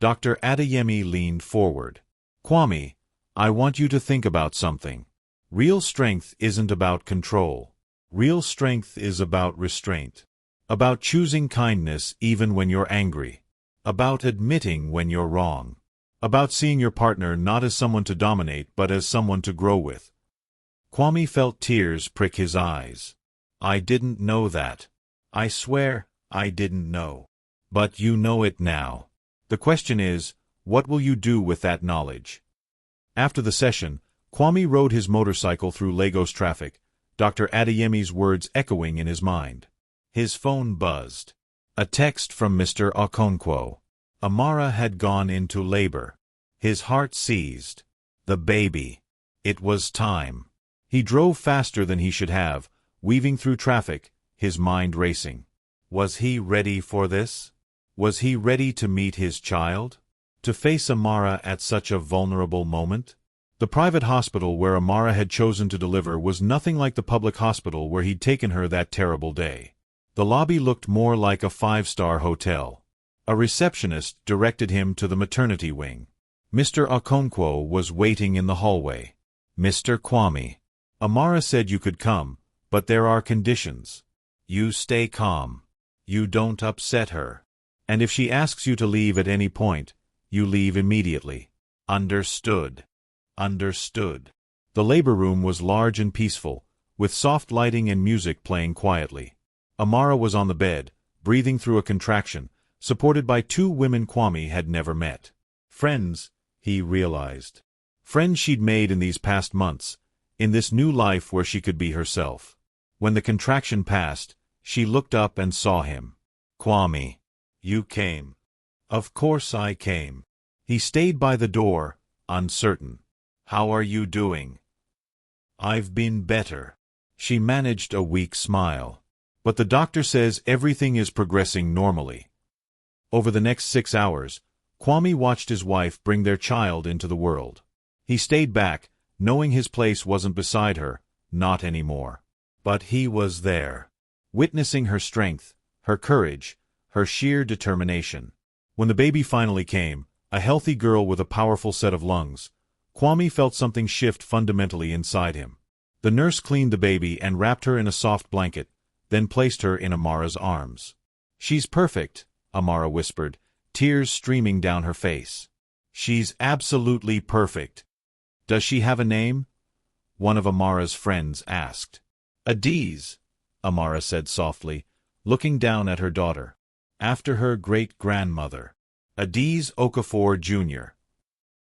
Dr. Adeyemi leaned forward. "Kwame, I want you to think about something. Real strength isn't about control. Real strength is about restraint. About choosing kindness even when you're angry. About admitting when you're wrong. About seeing your partner not as someone to dominate but as someone to grow with." Kwame felt tears prick his eyes. "I didn't know that. I swear, I didn't know. But you know it now. The question is, what will you do with that knowledge?" After the session, Kwame rode his motorcycle through Lagos traffic, Dr. Adeyemi's words echoing in his mind. His phone buzzed. A text from Mr. Okonkwo. Amara had gone into labor. His heart seized. The baby. It was time. He drove faster than he should have, weaving through traffic, his mind racing. Was he ready for this? Was he ready to meet his child? To face Amara at such a vulnerable moment? The private hospital where Amara had chosen to deliver was nothing like the public hospital where he'd taken her that terrible day. The lobby looked more like a 5-star hotel. A receptionist directed him to the maternity wing. Mr. Okonkwo was waiting in the hallway. "Mr. Kwame, Amara said you could come, but there are conditions. You stay calm. You don't upset her. And if she asks you to leave at any point, you leave immediately. Understood?" "Understood." The labor room was large and peaceful, with soft lighting and music playing quietly. Amara was on the bed, breathing through a contraction, supported by two women Kwame had never met. Friends, he realized. Friends she'd made in these past months, in this new life where she could be herself. When the contraction passed, she looked up and saw him. Kwame. You came. Of course I came. He stayed by the door, uncertain. How are you doing? I've been better. She managed a weak smile. But the doctor says everything is progressing normally. Over the next 6 hours, Kwame watched his wife bring their child into the world. He stayed back, knowing his place wasn't beside her, not anymore. But he was there, witnessing her strength, her courage, her sheer determination. When the baby finally came, a healthy girl with a powerful set of lungs, Kwame felt something shift fundamentally inside him. The nurse cleaned the baby and wrapped her in a soft blanket, then placed her in Amara's arms. She's perfect, Amara whispered, tears streaming down her face. She's absolutely perfect. Does she have a name? One of Amara's friends asked. Adiz, Amara said softly, looking down at her daughter. After her great-grandmother. Adiz Okafor Jr.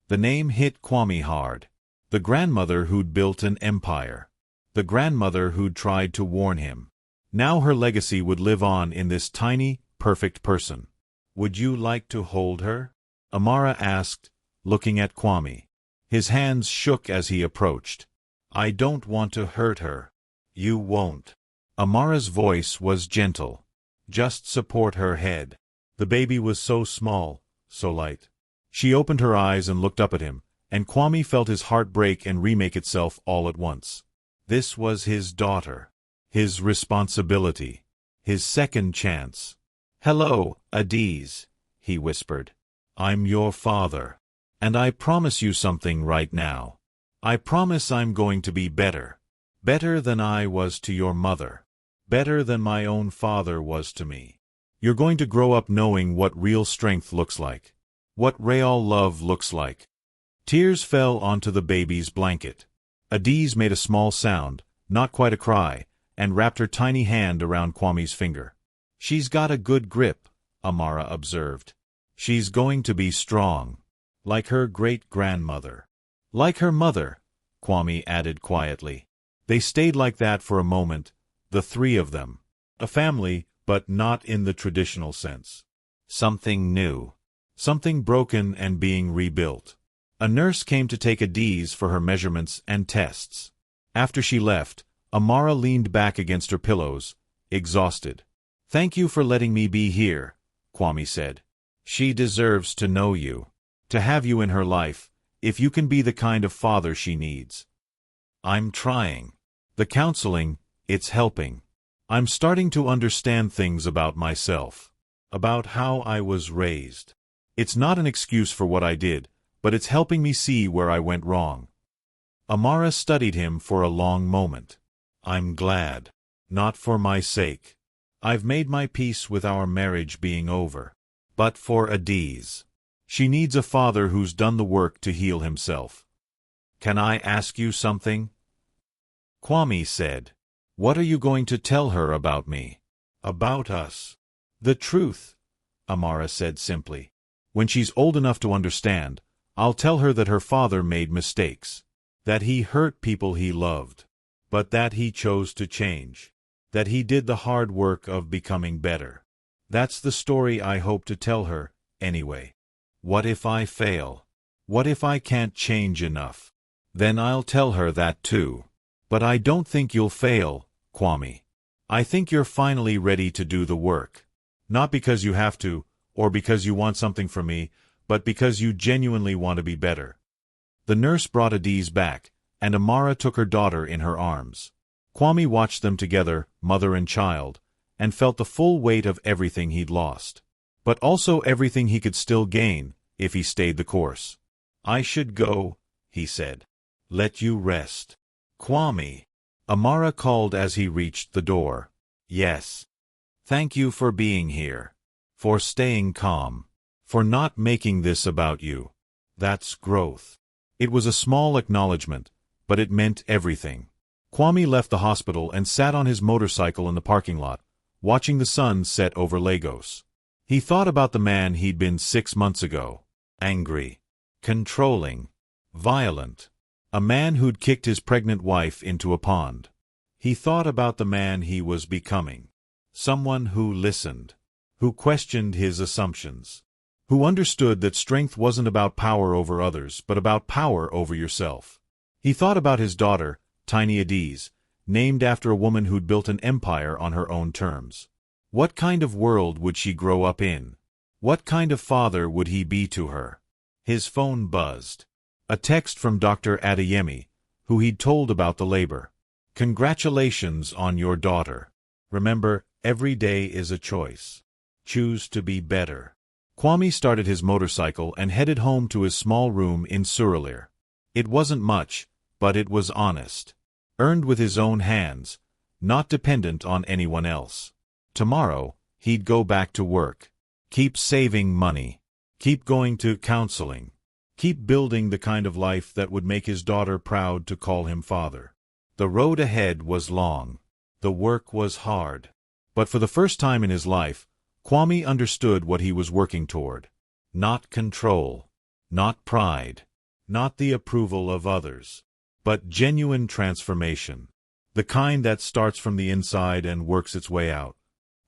The name hit Kwame hard. The grandmother who'd built an empire. The grandmother who'd tried to warn him. Now her legacy would live on in this tiny, perfect person. Would you like to hold her? Amara asked, looking at Kwame. His hands shook as he approached. I don't want to hurt her. You won't. Amara's voice was gentle. Just support her head. The baby was so small, so light. She opened her eyes and looked up at him, and Kwame felt his heart break and remake itself all at once. This was his daughter. His responsibility. His second chance. Hello, Adiz, he whispered. I'm your father. And I promise you something right now. I promise I'm going to be better. Better than I was to your mother. Better than my own father was to me. You're going to grow up knowing what real strength looks like. What real love looks like. Tears fell onto the baby's blanket. Adiz made a small sound, not quite a cry, and wrapped her tiny hand around Kwame's finger. She's got a good grip, Amara observed. She's going to be strong. Like her great-grandmother. Like her mother, Kwame added quietly. They stayed like that for a moment, the three of them. A family, but not in the traditional sense. Something new. Something broken and being rebuilt. A nurse came to take Adiz for her measurements and tests. After she left, Amara leaned back against her pillows, exhausted. Thank you for letting me be here, Kwame said. She deserves to know you. To have you in her life, if you can be the kind of father she needs. I'm trying. The counseling, it's helping. I'm starting to understand things about myself. About how I was raised. It's not an excuse for what I did, but it's helping me see where I went wrong. Amara studied him for a long moment. I'm glad. Not for my sake. I've made my peace with our marriage being over. But for Adiz. She needs a father who's done the work to heal himself. Can I ask you something? Kwame said. What are you going to tell her about me? About us? The truth, Amara said simply. When she's old enough to understand, I'll tell her that her father made mistakes. That he hurt people he loved. But that he chose to change. That he did the hard work of becoming better. That's the story I hope to tell her, anyway. What if I fail? What if I can't change enough? Then I'll tell her that too. But I don't think you'll fail, Kwame. I think you're finally ready to do the work. Not because you have to, or because you want something from me, but because you genuinely want to be better. The nurse brought Adiz back, and Amara took her daughter in her arms. Kwame watched them together, mother and child, and felt the full weight of everything he'd lost. But also everything he could still gain, if he stayed the course. I should go, he said. Let you rest. Kwame. Amara called as he reached the door. Yes. Thank you for being here. For staying calm. For not making this about you. That's growth. It was a small acknowledgement, but it meant everything. Kwame left the hospital and sat on his motorcycle in the parking lot, watching the sun set over Lagos. He thought about the man he'd been 6 months ago. Angry, controlling, violent. A man who'd kicked his pregnant wife into a pond. He thought about the man he was becoming. Someone who listened, who questioned his assumptions, who understood that strength wasn't about power over others, but about power over yourself. He thought about his daughter, Tiny Adiz, named after a woman who'd built an empire on her own terms. What kind of world would she grow up in? What kind of father would he be to her? His phone buzzed. A text from Dr. Adeyemi, who he'd told about the labor. Congratulations on your daughter. Remember, every day is a choice. Choose to be better. Kwame started his motorcycle and headed home to his small room in Surulere. It wasn't much, but it was honest. Earned with his own hands, not dependent on anyone else. Tomorrow, he'd go back to work. Keep saving money. Keep going to counseling. Keep building the kind of life that would make his daughter proud to call him father. The road ahead was long. The work was hard. But for the first time in his life, Kwame understood what he was working toward. Not control. Not pride. Not the approval of others. But genuine transformation. The kind that starts from the inside and works its way out.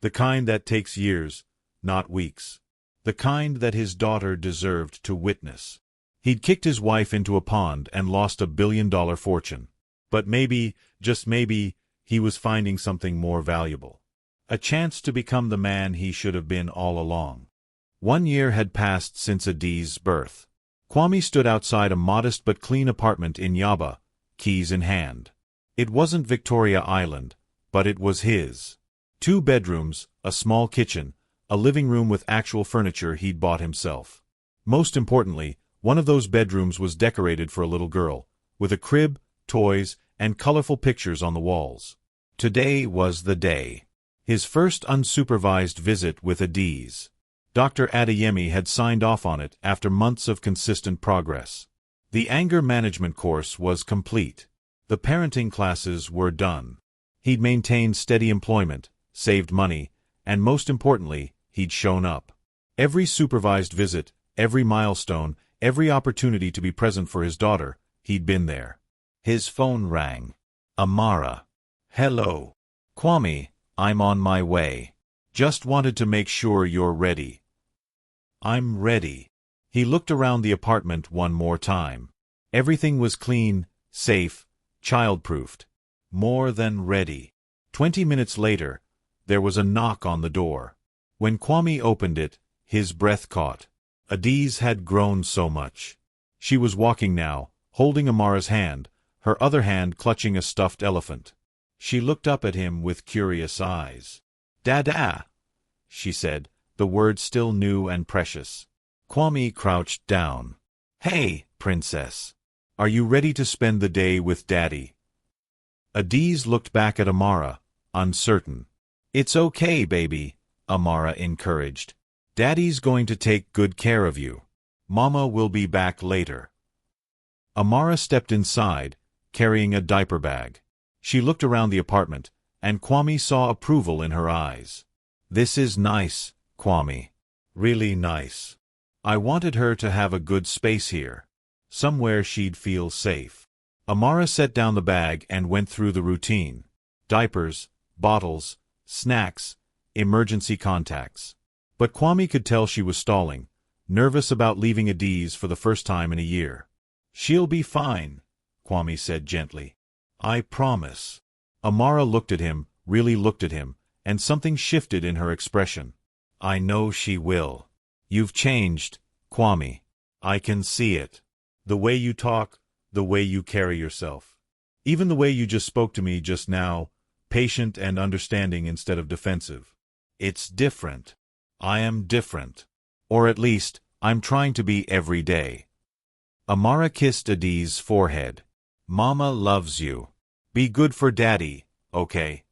The kind that takes years, not weeks. The kind that his daughter deserved to witness. He'd kicked his wife into a pond and lost $1 billion fortune. But maybe, just maybe, he was finding something more valuable. A chance to become the man he should have been all along. 1 year had passed since Adiz's birth. Kwame stood outside a modest but clean apartment in Yaba, keys in hand. It wasn't Victoria Island, but it was his. 2 bedrooms, a small kitchen, a living room with actual furniture he'd bought himself. Most importantly, one of those bedrooms was decorated for a little girl, with a crib, toys, and colorful pictures on the walls. Today was the day. His first unsupervised visit with Adiz. Dr. Adeyemi had signed off on it after months of consistent progress. The anger management course was complete. The parenting classes were done. He'd maintained steady employment, saved money, and most importantly, he'd shown up. Every supervised visit, every milestone, every opportunity to be present for his daughter, he'd been there. His phone rang. Amara. Hello. Kwame, I'm on my way. Just wanted to make sure you're ready. I'm ready. He looked around the apartment one more time. Everything was clean, safe, child-proofed. More than ready. 20 minutes later, there was a knock on the door. When Kwame opened it, his breath caught. Adiz had grown so much. She was walking now, holding Amara's hand, her other hand clutching a stuffed elephant. She looked up at him with curious eyes. "Dada," she said, the word still new and precious. Kwame crouched down. "Hey, princess. Are you ready to spend the day with Daddy?" Adiz looked back at Amara, uncertain. "It's okay, baby," Amara encouraged. "Daddy's going to take good care of you. Mama will be back later." Amara stepped inside, carrying a diaper bag. She looked around the apartment, and Kwame saw approval in her eyes. "This is nice, Kwame. Really nice. I wanted her to have a good space here. Somewhere she'd feel safe." Amara set down the bag and went through the routine. Diapers, bottles, snacks, emergency contacts. But Kwame could tell she was stalling, nervous about leaving Adiz for the first time in a year. "She'll be fine," Kwame said gently. "I promise." Amara looked at him, really looked at him, and something shifted in her expression. "I know she will. You've changed, Kwame. I can see it. The way you talk, the way you carry yourself. Even the way you just spoke to me just now, patient and understanding instead of defensive. It's different. I am different. Or at least, I'm trying to be every day." Amara kissed Adiz's forehead. "Mama loves you. Be good for Daddy, okay?"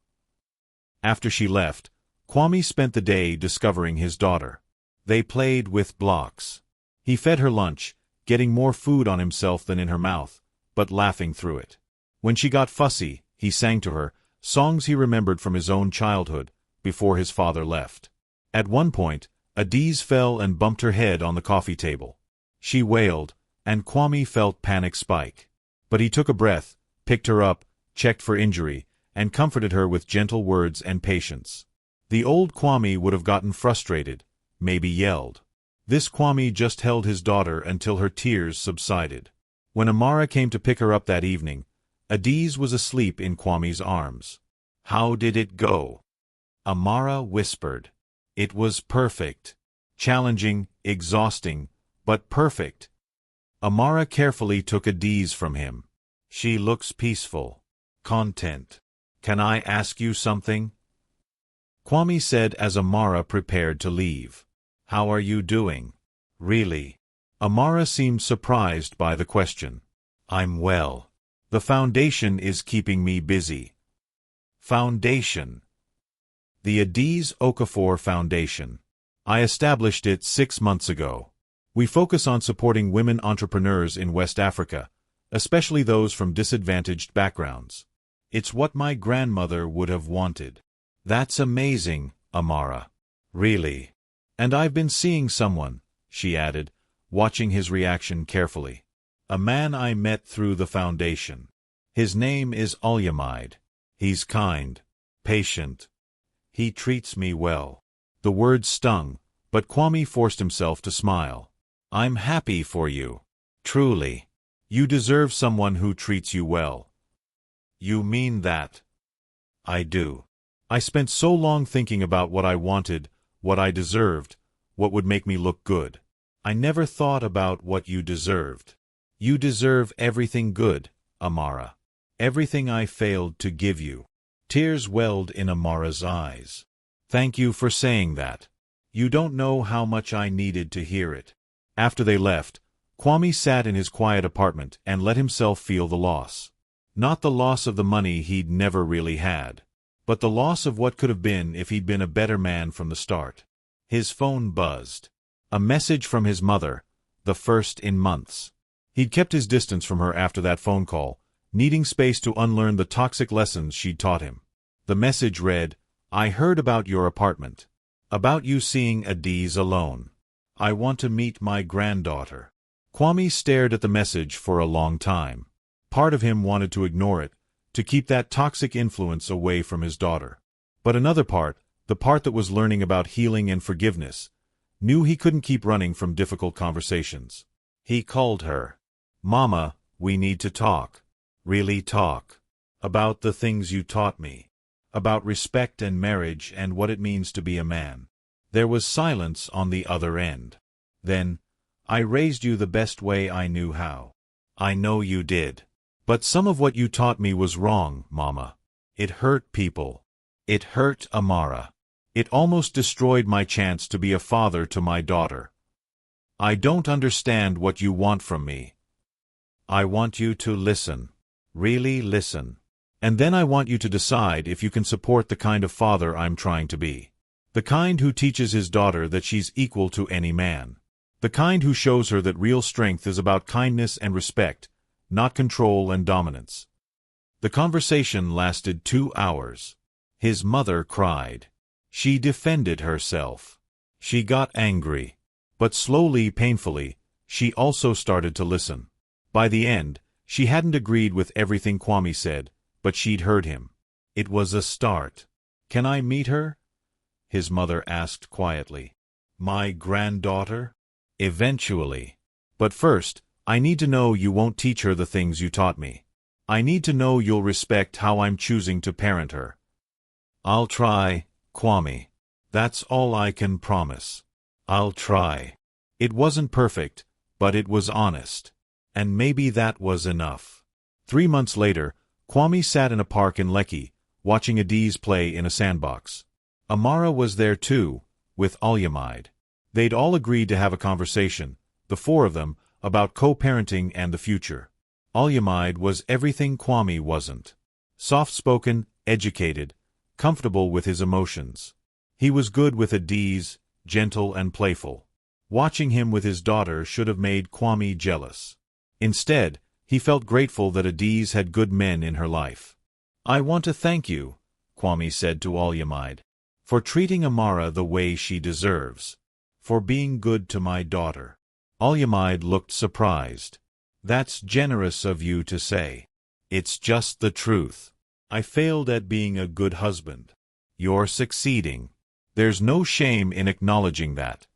After she left, Kwame spent the day discovering his daughter. They played with blocks. He fed her lunch, getting more food on himself than in her mouth, but laughing through it. When she got fussy, He sang to her, songs he remembered from his own childhood, before his father left. At one point, Adiz fell and bumped her head on the coffee table. She wailed, and Kwame felt panic spike. But he took a breath, picked her up, checked for injury, and comforted her with gentle words and patience. The old Kwame would have gotten frustrated, maybe yelled. This Kwame just held his daughter until her tears subsided. When Amara came to pick her up that evening, Adiz was asleep in Kwame's arms. "How did it go?" Amara whispered. "It was perfect. Challenging, exhausting, but perfect." Amara carefully took Adiz from him. "She looks peaceful. Content. Can I ask you something?" Kwame said as Amara prepared to leave. "How are you doing?" "Really?" Amara seemed surprised by the question. "I'm well. The foundation is keeping me busy." Foundation. The Adiz Okafor Foundation. I established it 6 months ago. We focus on supporting women entrepreneurs in West Africa, especially those from disadvantaged backgrounds. It's what my grandmother would have wanted. "That's amazing, Amara." "Really? And I've been seeing someone," she added, watching his reaction carefully. "A man I met through the foundation. His name is Alyamide. He's kind, patient. He treats me well." The words stung, but Kwame forced himself to smile. "I'm happy for you. Truly. You deserve someone who treats you well." "You mean that?" "I do. I spent so long thinking about what I wanted, what I deserved, what would make me look good. I never thought about what you deserved. You deserve everything good, Amara. Everything I failed to give you." Tears welled in Amara's eyes. "Thank you for saying that. You don't know how much I needed to hear it." After they left, Kwame sat in his quiet apartment and let himself feel the loss. Not the loss of the money he'd never really had, but the loss of what could have been if he'd been a better man from the start. His phone buzzed. A message from his mother, the first in months. He'd kept his distance from her after that phone call, needing space to unlearn the toxic lessons she'd taught him. The message read, "I heard about your apartment. About you seeing Adiz alone. I want to meet my granddaughter." Kwame stared at the message for a long time. Part of him wanted to ignore it, to keep that toxic influence away from his daughter. But another part, the part that was learning about healing and forgiveness, knew he couldn't keep running from difficult conversations. He called her. "Mama, we need to talk. Really talk. About the things you taught me. About respect and marriage and what it means to be a man." There was silence on the other end. Then, "I raised you the best way I knew how." "I know you did. But some of what you taught me was wrong, Mama. It hurt people. It hurt Amara. It almost destroyed my chance to be a father to my daughter. I don't understand what you want from me. I want you to listen. Really listen. And then I want you to decide if you can support the kind of father I'm trying to be. The kind who teaches his daughter that she's equal to any man. The kind who shows her that real strength is about kindness and respect, not control and dominance." The conversation lasted 2 hours. His mother cried. She defended herself. She got angry. But slowly, painfully, she also started to listen. By the end, she hadn't agreed with everything Kwame said, but she'd heard him. It was a start. "Can I meet her?" his mother asked quietly. "My granddaughter?" "Eventually. But first, I need to know you won't teach her the things you taught me. I need to know you'll respect how I'm choosing to parent her." "I'll try, Kwame. That's all I can promise. I'll try." It wasn't perfect, but it was honest. And maybe that was enough. 3 months later, Kwame sat in a park in Lekki, watching Adiz play in a sandbox. Amara was there too, with Alyamide. They'd all agreed to have a conversation, the 4 of them, about co-parenting and the future. Alyamide was everything Kwame wasn't. Soft-spoken, educated, comfortable with his emotions. He was good with Adiz, gentle and playful. Watching him with his daughter should have made Kwame jealous. Instead, he felt grateful that Adiz had good men in her life. I want to thank you, Kwame said to Olyamide, for treating Amara the way she deserves, for being good to my daughter. Olyamide looked surprised. That's generous of you to say. It's just the truth. I failed at being a good husband. You're succeeding. There's no shame in acknowledging that.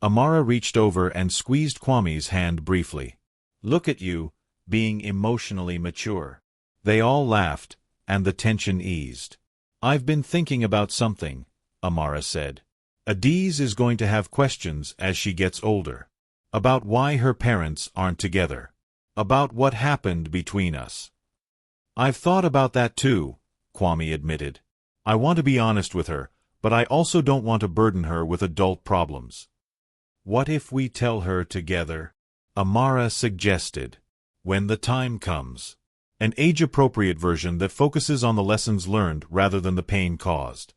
Amara reached over and squeezed Kwame's hand briefly. Look at you, being emotionally mature. They all laughed, and the tension eased. I've been thinking about something, Amara said. Adiz is going to have questions as she gets older. About why her parents aren't together. About what happened between us. I've thought about that too, Kwame admitted. I want to be honest with her, but I also don't want to burden her with adult problems. What if we tell her together? Amara suggested. When the time comes. An age-appropriate version that focuses on the lessons learned rather than the pain caused.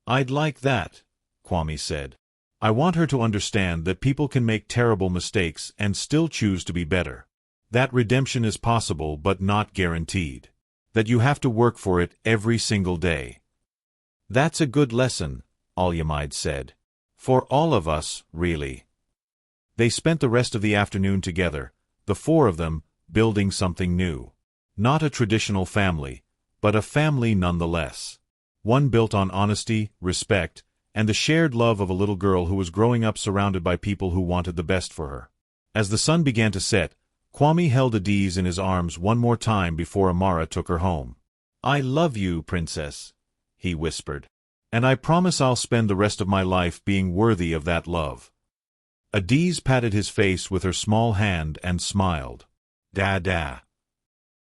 I'd like that, Kwame said. I want her to understand that people can make terrible mistakes and still choose to be better. That redemption is possible but not guaranteed. That you have to work for it every single day. That's a good lesson, Olyamide said. For all of us, really. They spent the rest of the afternoon together, the four of them, building something new. Not a traditional family, but a family nonetheless. One built on honesty, respect, and the shared love of a little girl who was growing up surrounded by people who wanted the best for her. As the sun began to set, Kwame held Adiz in his arms one more time before Amara took her home. I love you, princess, he whispered. And I promise I'll spend the rest of my life being worthy of that love. Adiz patted his face with her small hand and smiled. Dada.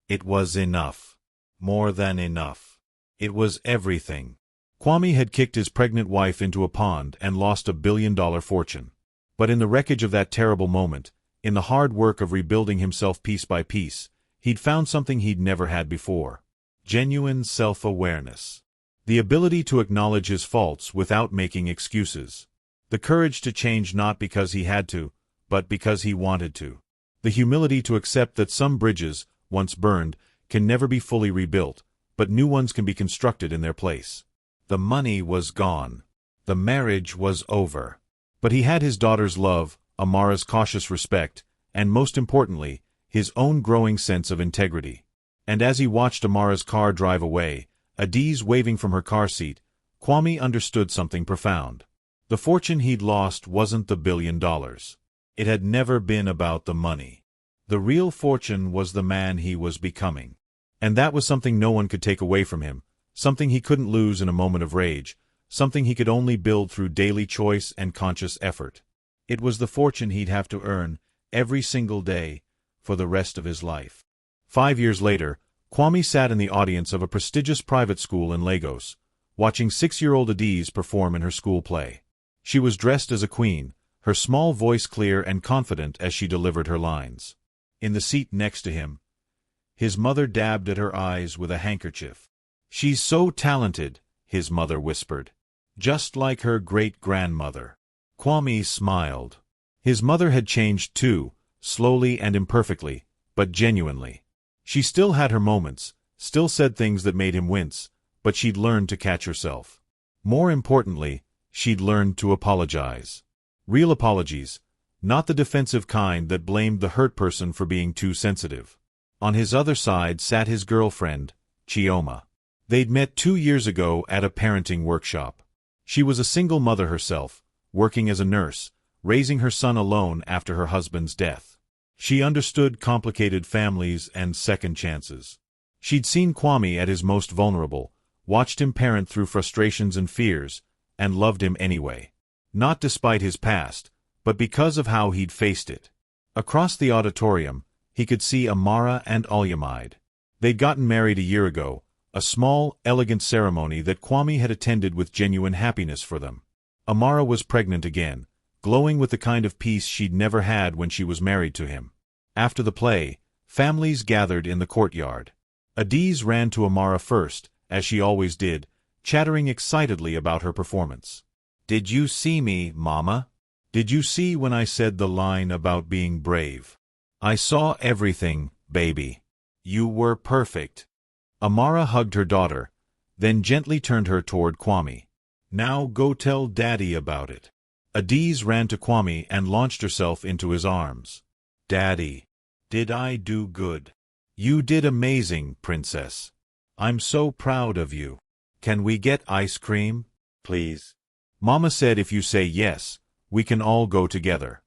It was enough. More than enough. It was everything. Kwame had kicked his pregnant wife into a pond and lost $1 billion fortune. But in the wreckage of that terrible moment, in the hard work of rebuilding himself piece by piece, he'd found something he'd never had before. Genuine self-awareness. The ability to acknowledge his faults without making excuses. The courage to change not because he had to, but because he wanted to. The humility to accept that some bridges, once burned, can never be fully rebuilt, but new ones can be constructed in their place. The money was gone. The marriage was over. But he had his daughter's love, Amara's cautious respect, and most importantly, his own growing sense of integrity. And as he watched Amara's car drive away, Adiz waving from her car seat, Kwame understood something profound. The fortune he'd lost wasn't the $1 billion. It had never been about the money. The real fortune was the man he was becoming. And that was something no one could take away from him, something he couldn't lose in a moment of rage, something he could only build through daily choice and conscious effort. It was the fortune he'd have to earn, every single day, for the rest of his life. 5 years later, Kwame sat in the audience of a prestigious private school in Lagos, watching 6-year-old Adiz perform in her school play. She was dressed as a queen, her small voice clear and confident as she delivered her lines. In the seat next to him, his mother dabbed at her eyes with a handkerchief. She's so talented, his mother whispered. Just like her great-grandmother. Kwame smiled. His mother had changed too, slowly and imperfectly, but genuinely. She still had her moments, still said things that made him wince, but she'd learned to catch herself. More importantly, she'd learned to apologize. Real apologies, not the defensive kind that blamed the hurt person for being too sensitive. On his other side sat his girlfriend, Chioma. They'd met 2 years ago at a parenting workshop. She was a single mother herself, working as a nurse, raising her son alone after her husband's death. She understood complicated families and second chances. She'd seen Kwame at his most vulnerable, watched him parent through frustrations and fears, and loved him anyway. Not despite his past, but because of how he'd faced it. Across the auditorium, he could see Amara and Olyamide. They'd gotten married a year ago, a small, elegant ceremony that Kwame had attended with genuine happiness for them. Amara was pregnant again, glowing with the kind of peace she'd never had when she was married to him. After the play, families gathered in the courtyard. Adiz ran to Amara first, as she always did, chattering excitedly about her performance. Did you see me, Mama? Did you see when I said the line about being brave? I saw everything, baby. You were perfect. Amara hugged her daughter, then gently turned her toward Kwame. Now go tell Daddy about it. Adiz ran to Kwame and launched herself into his arms. Daddy, did I do good? You did amazing, Princess. I'm so proud of you. Can we get ice cream, please? Mama said if you say yes, we can all go together.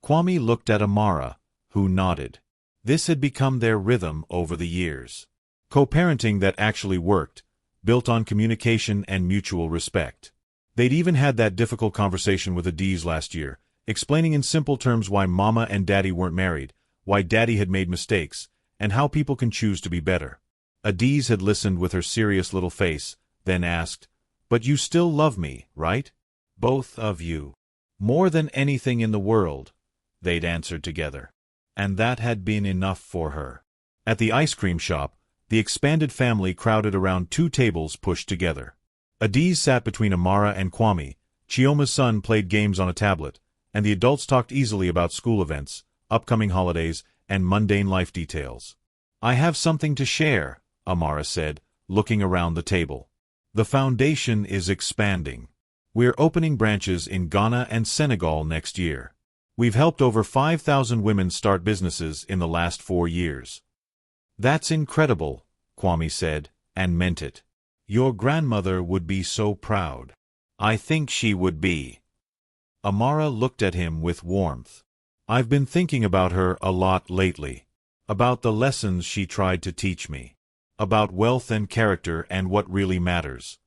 Kwame looked at Amara, who nodded. This had become their rhythm over the years. Co-parenting that actually worked, built on communication and mutual respect. They'd even had that difficult conversation with Adiz last year, explaining in simple terms why Mama and Daddy weren't married, why Daddy had made mistakes, and how people can choose to be better. Adiz had listened with her serious little face, then asked, "But you still love me, right? Both of you. More than anything in the world," they'd answered together. And that had been enough for her. At the ice cream shop, the expanded family crowded around 2 tables pushed together. Adiz sat between Amara and Kwame, Chioma's son played games on a tablet, and the adults talked easily about school events, upcoming holidays, and mundane life details. "I have something to share," Amara said, looking around the table. "The foundation is expanding. We're opening branches in Ghana and Senegal next year. We've helped over 5,000 women start businesses in the last 4 years." "That's incredible," Kwame said, and meant it. "Your grandmother would be so proud." "I think she would be." Amara looked at him with warmth. "I've been thinking about her a lot lately. About the lessons she tried to teach me. About wealth and character and what really matters."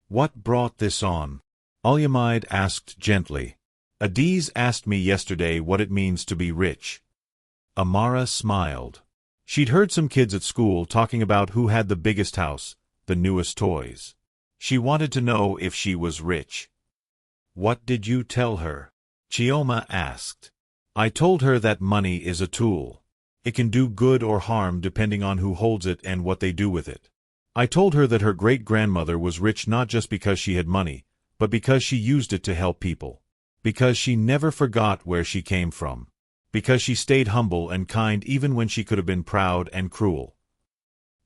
"What brought this on?" Alyamide asked gently. "Adiz asked me yesterday what it means to be rich." Amara smiled. She'd heard some kids at school talking about who had the biggest house, the newest toys. She wanted to know if she was rich. "What did you tell her?" Chioma asked. "I told her that money is a tool. It can do good or harm depending on who holds it and what they do with it. I told her that her great-grandmother was rich not just because she had money, but because she used it to help people. Because she never forgot where she came from. Because she stayed humble and kind even when she could have been proud and cruel."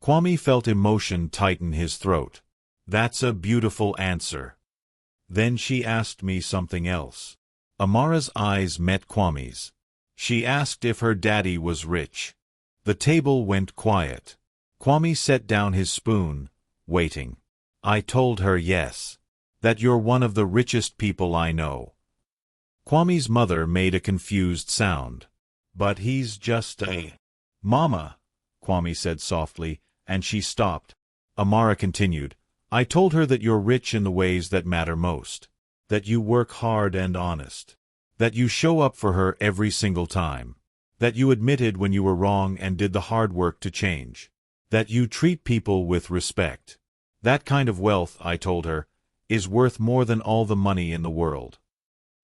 Kwame felt emotion tighten his throat. "That's a beautiful answer." "Then she asked me something else." Amara's eyes met Kwame's. She asked if her daddy was rich. The table went quiet. Kwame set down his spoon, waiting. "I told her yes. That you're one of the richest people I know." Kwame's mother made a confused sound. "But he's just a—" "Mama," Kwame said softly, and she stopped. Amara continued, "I told her that you're rich in the ways that matter most. That you work hard and honest. That you show up for her every single time. That you admitted when you were wrong and did the hard work to change. That you treat people with respect. That kind of wealth," I told her, "is worth more than all the money in the world."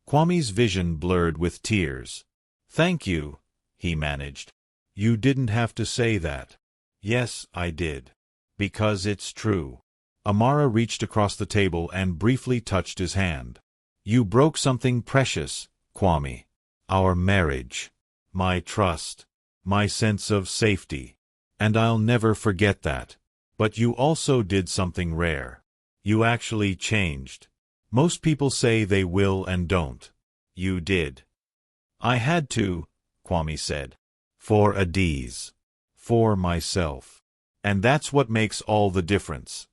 Kwame's vision blurred with tears. "Thank you," he managed. "You didn't have to say that." "Yes, I did. Because it's true." Amara reached across the table and briefly touched his hand. "You broke something precious, Kwame. Our marriage. My trust. My sense of safety. And I'll never forget that. But you also did something rare. You actually changed. Most people say they will and don't. You did." "I had to," Kwame said. "For Adiz. For myself. And that's what makes all the difference."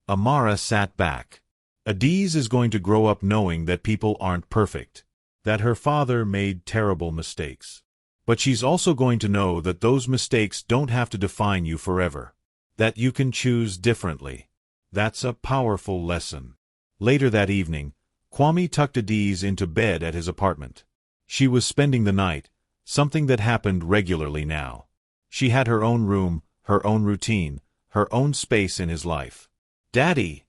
Amara sat back. Adiz is going to grow up knowing that people aren't perfect. That her father made terrible mistakes. But she's also going to know that those mistakes don't have to define you forever. That you can choose differently. That's a powerful lesson. Later that evening, Kwame tucked Adiz into bed at his apartment. She was spending the night, something that happened regularly now. She had her own room, her own routine, her own space in his life. "Daddy,"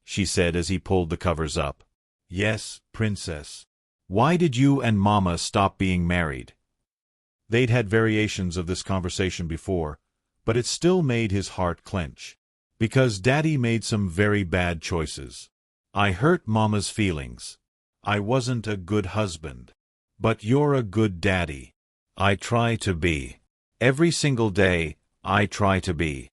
she said as he pulled the covers up. "Yes, Princess. Why did you and Mama stop being married?" They'd had variations of this conversation before, but it still made his heart clench. "Because Daddy made some very bad choices. I hurt Mama's feelings. I wasn't a good husband. But you're a good daddy. I try to be. Every single day, I try to be."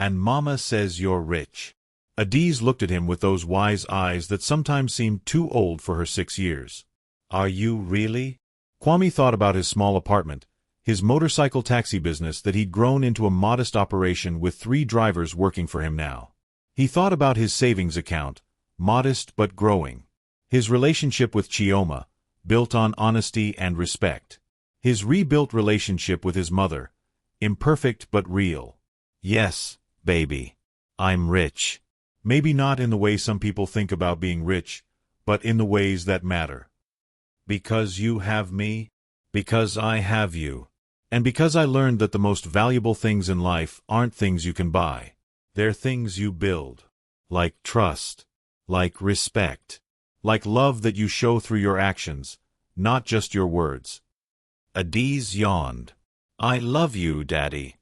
And Mama says you're rich. Adiz looked at him with those wise eyes that sometimes seemed too old for her 6 years. Are you really? Kwame thought about his small apartment, his motorcycle taxi business that he'd grown into a modest operation with 3 drivers working for him now. He thought about his savings account, modest but growing. His relationship with Chioma, built on honesty and respect. His rebuilt relationship with his mother, imperfect but real. Yes, baby. I'm rich. Maybe not in the way some people think about being rich, but in the ways that matter. Because you have me, because I have you, and because I learned that the most valuable things in life aren't things you can buy. They're things you build. Like trust, like respect, like love that you show through your actions, not just your words. Adiz yawned. I love you, Daddy.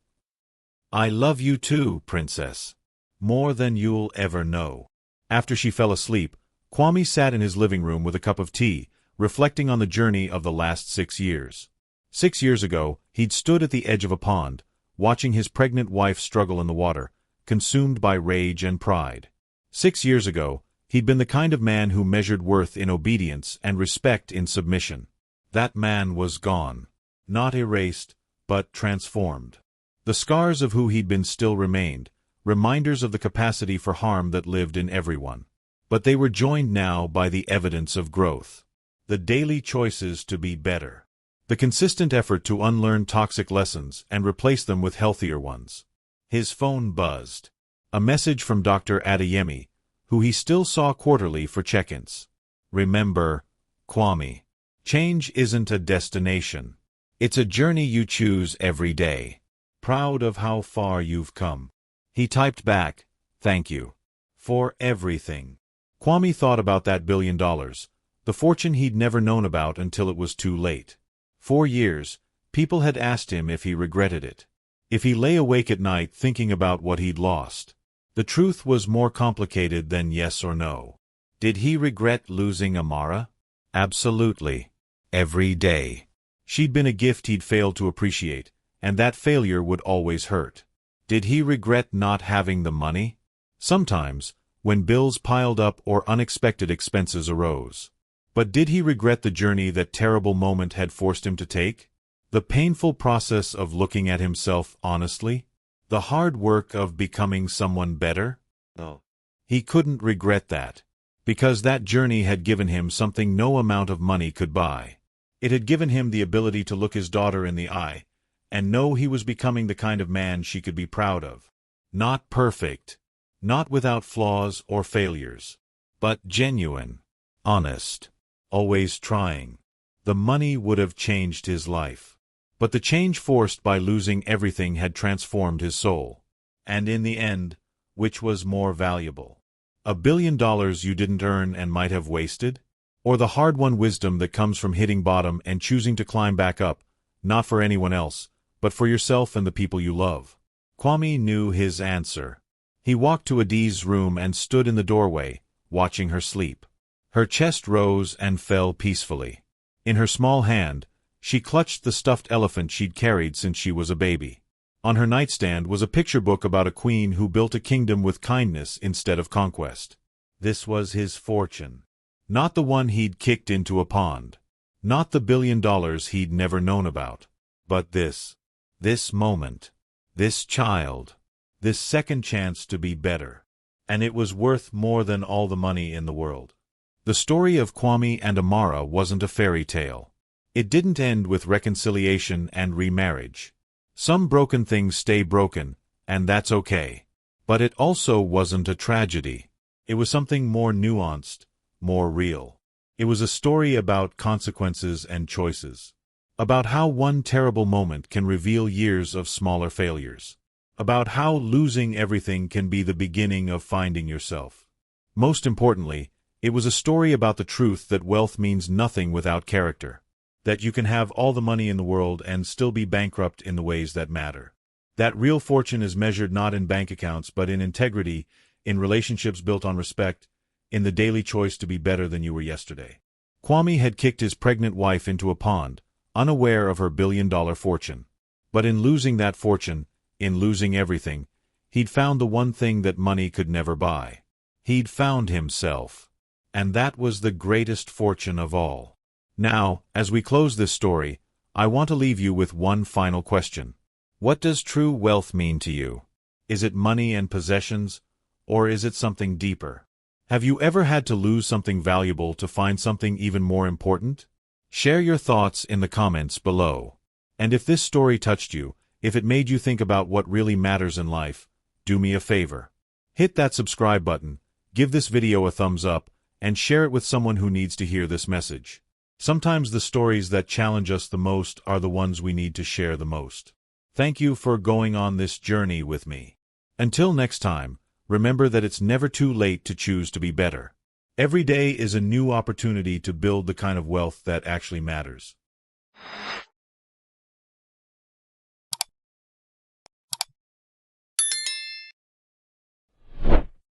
I love you too, Princess. More than you'll ever know. After she fell asleep, Kwame sat in his living room with a cup of tea, reflecting on the journey of the last 6 years. 6 years ago, he'd stood at the edge of a pond, watching his pregnant wife struggle in the water, consumed by rage and pride. 6 years ago, he'd been the kind of man who measured worth in obedience and respect in submission. That man was gone. Not erased, but transformed. The scars of who he'd been still remained, reminders of the capacity for harm that lived in everyone. But they were joined now by the evidence of growth. The daily choices to be better. The consistent effort to unlearn toxic lessons and replace them with healthier ones. His phone buzzed. A message from Dr. Adeyemi, who he still saw quarterly for check-ins. Remember, Kwame. Change isn't a destination. It's a journey you choose every day. Proud of how far you've come. He typed back, thank you. For everything. Kwame thought about that $1 billion, the fortune he'd never known about until it was too late. 4 years, people had asked him if he regretted it. If he lay awake at night thinking about what he'd lost. The truth was more complicated than yes or no. Did he regret losing Amara? Absolutely. Every day. She'd been a gift he'd failed to appreciate, and that failure would always hurt. Did he regret not having the money? Sometimes, when bills piled up or unexpected expenses arose. But did he regret the journey that terrible moment had forced him to take? The painful process of looking at himself honestly? The hard work of becoming someone better? No. He couldn't regret that. Because that journey had given him something no amount of money could buy. It had given him the ability to look his daughter in the eye, and know he was becoming the kind of man she could be proud of. Not perfect. Not without flaws or failures. But genuine. Honest. Always trying. The money would have changed his life. But the change forced by losing everything had transformed his soul. And in the end, which was more valuable? $1 billion you didn't earn and might have wasted? Or the hard-won wisdom that comes from hitting bottom and choosing to climb back up, not for anyone else, but for yourself and the people you love? Kwame knew his answer. He walked to Adiz's room and stood in the doorway, watching her sleep. Her chest rose and fell peacefully. In her small hand, she clutched the stuffed elephant she'd carried since she was a baby. On her nightstand was a picture book about a queen who built a kingdom with kindness instead of conquest. This was his fortune. Not the one he'd kicked into a pond. Not the $1 billion he'd never known about. But this moment. This child. This second chance to be better. And it was worth more than all the money in the world. The story of Kwame and Amara wasn't a fairy tale. It didn't end with reconciliation and remarriage. Some broken things stay broken, and that's okay. But it also wasn't a tragedy. It was something more nuanced, more real. It was a story about consequences and choices. About how one terrible moment can reveal years of smaller failures. About how losing everything can be the beginning of finding yourself. Most importantly, it was a story about the truth that wealth means nothing without character. That you can have all the money in the world and still be bankrupt in the ways that matter. That real fortune is measured not in bank accounts but in integrity, in relationships built on respect, in the daily choice to be better than you were yesterday. Kwame had kicked his pregnant wife into a pond, unaware of her $1 billion fortune. But in losing that fortune, in losing everything, He'd found the one thing that money could never buy. He'd found himself. And that was the greatest fortune of all. Now, as we close this story, I want to leave you with one final question. What does true wealth mean to you? Is it money and possessions, or is it something deeper? Have you ever had to lose something valuable to find something even more important? Share your thoughts in the comments below. And if this story touched you, if it made you think about what really matters in life, do me a favor. Hit that subscribe button, give this video a thumbs up, and share it with someone who needs to hear this message. Sometimes the stories that challenge us the most are the ones we need to share the most. Thank you for going on this journey with me. Until next time, remember that it's never too late to choose to be better. Every day is a new opportunity to build the kind of wealth that actually matters.